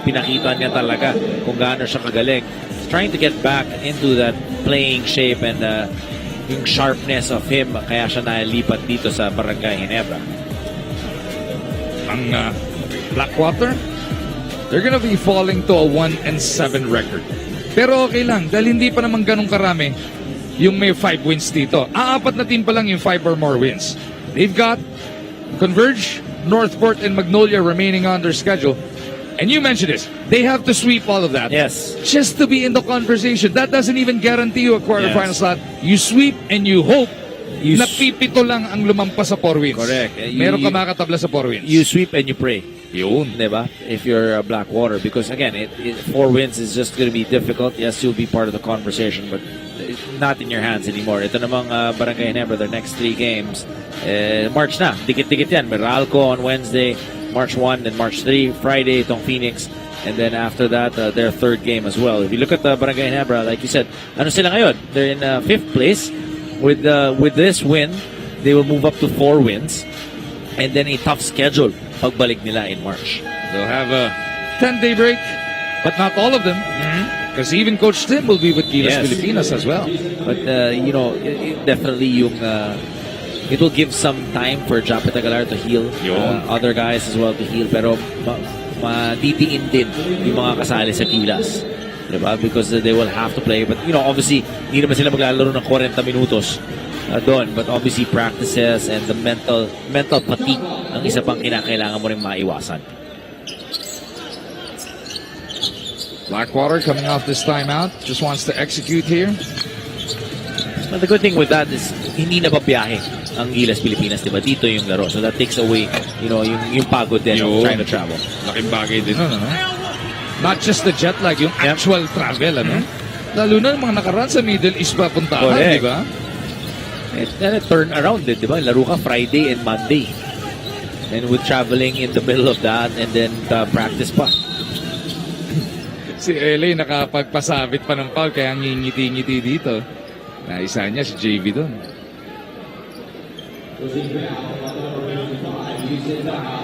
pinakita niya talaga kung gaano siya kagaling. Trying to get back into that playing shape and yung sharpness of him, kaya siya nalipat dito sa Barangay Ginebra. Ang Blackwater, they're gonna be falling to a 1-7 record. Pero okay lang, dahil hindi pa naman ganun karami yung may 5 wins dito. Apat na team pa lang yung 5 or more wins. They've got Converge, Northport, and Magnolia remaining on their schedule. And you mentioned this. They have to sweep all of that. Yes. Just to be in the conversation. That doesn't even guarantee you a quarterfinal slot. You sweep and you hope na pipito lang ang lumampas sa 4 wins. Correct. Meron ka makatabla sa 4 wins. You sweep and you pray. Yun. Diba? If you're Blackwater. Because again, 4 wins is just going to be difficult. Yes, you'll be part of the conversation, but it's not in your hands anymore. Ito namang Barangay Ginebra, their next 3 games. March na. Dikit-dikit yan. Meralco on Wednesday, March 1, then March 3. Friday, itong Phoenix. And then after that, their 3rd game as well. If you look at Barangay Ginebra, like you said, ano sila ngayon? They're in 5th place. With this win, they will move up to 4 wins. And then a tough schedule pagbalik nila in March. They'll have a 10-day break, but not all of them. Because even Coach Tim will be with Gilas Pilipinas as well. But, you know, definitely yung... it will give some time for Japet Agalar to heal. Other guys as well to heal. Pero madidiin din yung mga kasali sa Gilas. Diba? Because they will have to play. But, you know, obviously, hindi naman sila maglalaro ng 40 minutos doon. But obviously, practices and the mental fatigue ang isa pang kinakailangan mo rin maiwasan. Blackwater coming off this timeout. Just wants to execute here. But the good thing with that is, hindi na babiyahe ang Gilas Pilipinas, diba? Dito yung laro. So that takes away, you know, yung pagod din of trying to travel. Laking bagay din. Not just the jet lag, yung actual travel, ano? Lalo na yung mga nakaraan sa Middle East papuntahan, di ba? And turn around din, di ba? Laro ka Friday and Monday. And with traveling in the middle of that and then practice pa. Si LA nakapagpasabit pa ng foul kaya ngingiti-ngiti dito. Naisa niya si JV doon.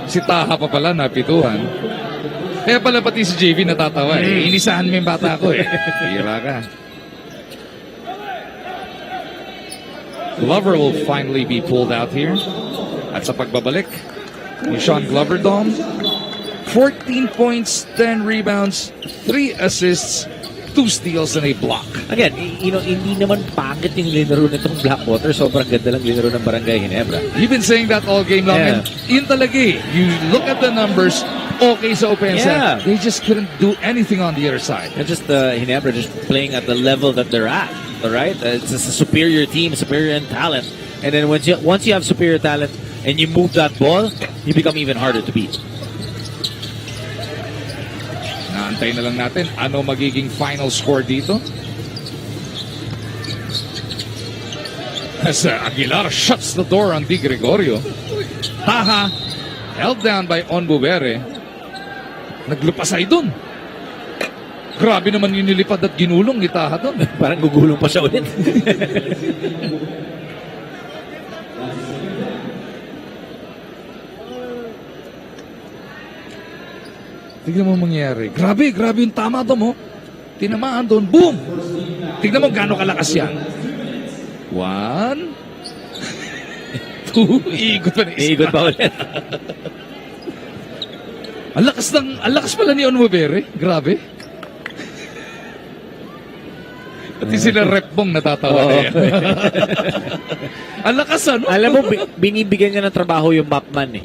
Si Taha pa pala napituhan. Kaya pala pati si JV natatawa eh. Inisahan mo yung bata ko eh. Hira ka. Glover will finally be pulled out here. At sa pagbabalik, ni Sean Glover, Dom, 14 points, 10 rebounds, 3 assists, 2 steals, and a block. Again, you know, hindi naman pangit yung linaro nitong Blackwater. Sobrang ganda lang linaro ng Barangay Ginebra. You've been saying that all game long. And yun talaga eh. You look at the numbers, okay sa offense. They just couldn't do anything on the other side. And just Ginebra just playing at the level that they're at. All right? It's a superior team, superior in talent. And then once you have superior talent and you move that ball, you become even harder to beat. Naantay na lang natin ano magiging final score dito. As Aguilar shuts the door on Di Gregorio. Taha held down by Onbubere. Naglupasay dun. Grabe naman yung nilipad at ginulong ni Taha dun. Parang gugulong pa siya ulit. Tignan mo mangyari. Grabe yung tama doon mo. Tinamaan doon. Boom! Tignan mo gaano kalakas yan. 1, 2, iikot pa na isa. Iikot pa ulit. Ang lakas pala ni Onmobere. Grabe. Pati sila Repbong natatawa na yan. Ang lakas ano? Alam mo, binibigyan niya ng trabaho yung mapman eh.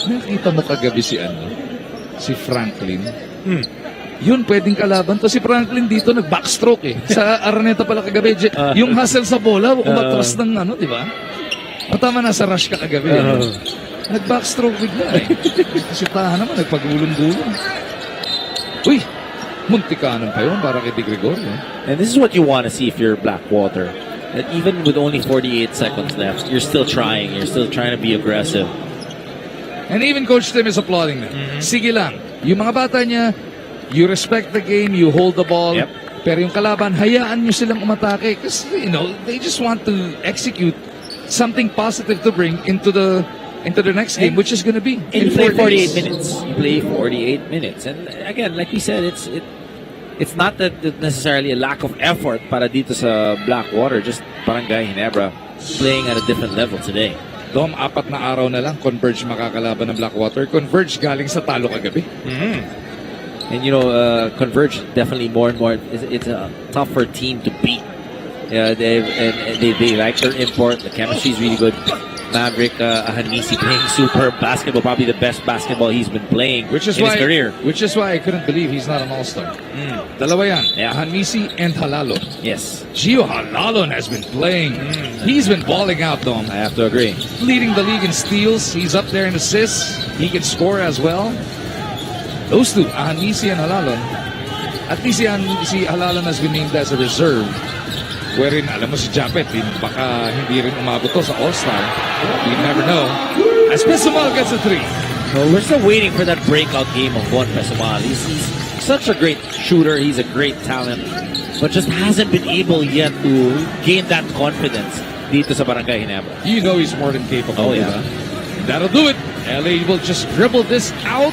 Nakita mo kagabi si Franklin. Yun, pwedeng kalaban to. Si Franklin dito, nag-backstroke eh. Sa Araneta pala kagabi. Yung hustle sa bola, umatras ng di ba? Tama, nasa rush ka kagabi. Nag-backstroke bigla eh. Si Taha naman, nagpagulong-gulong. Uy, muntikanan pa yun para kay Di Gregorio. And this is what you want to see if you're Blackwater. That even with only 48 seconds left, you're still trying. You're still trying to be aggressive. And even Coach Tim is applauding them. Sige lang. Yung mga bata niya, you respect the game, you hold the ball. Pero yung kalaban, hayaan nyo silang umatake. Because, they just want to execute something positive to bring into the next game, which is going to be And in you play 48 minutes. You play 48 minutes. And again, like we said, it's not that necessarily a lack of effort para dito sa Blackwater. Just Barangay Ginebra playing at a different level today. Dom, 4 na araw na lang, Converge makakalaban ng Blackwater. Converge galing sa talo kagabi. And Converge definitely more and more. It's a tougher team to beat. They like their import. The chemistry is really good. Maverick Ahanisi playing superb basketball, probably the best basketball he's been playing in his career. Which is why I couldn't believe he's not an all-star. Dalawa yan. Yeah. Ahanisi and Halalo. Yes. Gio Halalon has been playing. He's been balling out, Dom. I have to agree. Leading the league in steals. He's up there in assists. He can score as well. Those two, Ahanisi and Halalon. At least si Halalon has been named as a reserve. Wherein, alam mo si Japet, baka hindi rin umabot to sa All-Star. You never know. As Pesumal gets a 3. Well, we're still waiting for that breakout game of Juan Pesumal. He's such a great shooter. He's a great talent. But just hasn't been able yet to gain that confidence dito sa Barangay Ginebra. You know he's more than capable. Oh, yeah. That'll do it. LA will just dribble this out.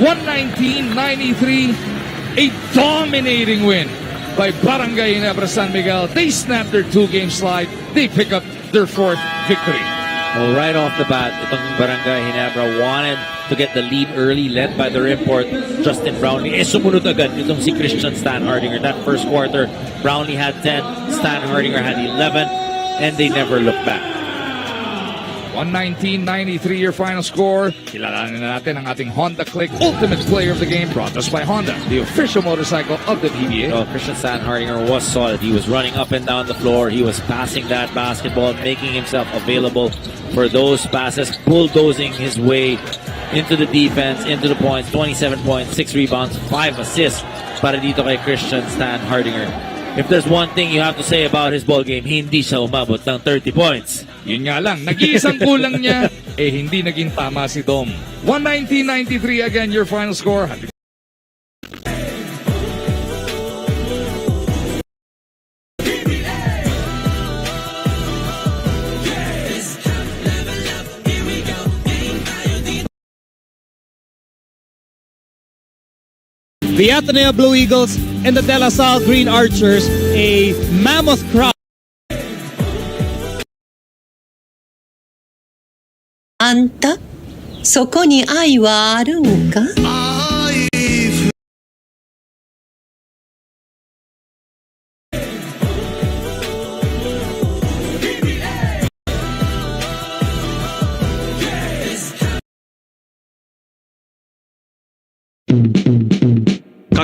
119-93. A dominating win by Barangay Ginebra San Miguel. They snap their 2-game slide. They pick up their 4th victory. Well, right off the bat, itong Barangay Ginebra wanted to get the lead early, led by their import, Justin Brownlee. Sumunod agad itong si Christian Stan Hardinger. That first quarter, Brownlee had 10, Stan Hardinger had 11, and they never looked back. 119-93 your final score. Kilalanin na natin ang ating Honda Click Ultimate Player of the Game, brought to us by Honda, the official motorcycle of the PBA. Oh, Christian Stan Hardinger was solid. He was running up and down the floor. He was passing that basketball, making himself available for those passes, bulldozing his way into the defense, into the points. 27 points, 6 rebounds, 5 assists para dito kay Christian Stan Hardinger. If there's one thing you have to say about his ball game, hindi siya umabot ng 30 points. Yun nga lang, nag-iisang kulang niya, hindi naging tama si Dom. 119-93 again, your final score. The Ateneo Blue Eagles and the De La Salle Green Archers, a mammoth crowd. あんた、そこに愛はあるんか?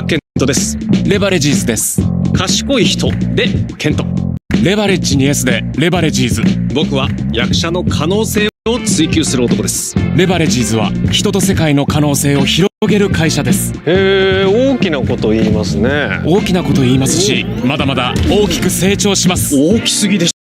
Keento です。レバレジーズです。賢い人でケント。レバレッジに S でレバレジーズ。僕は役者の可能性を追求する男です。レバレジーズは人と世界の可能性を広げる会社です。へえ、大きなこと言いますね。大きなこと言いますし、まだまだ大きく成長します。大きすぎでしょ。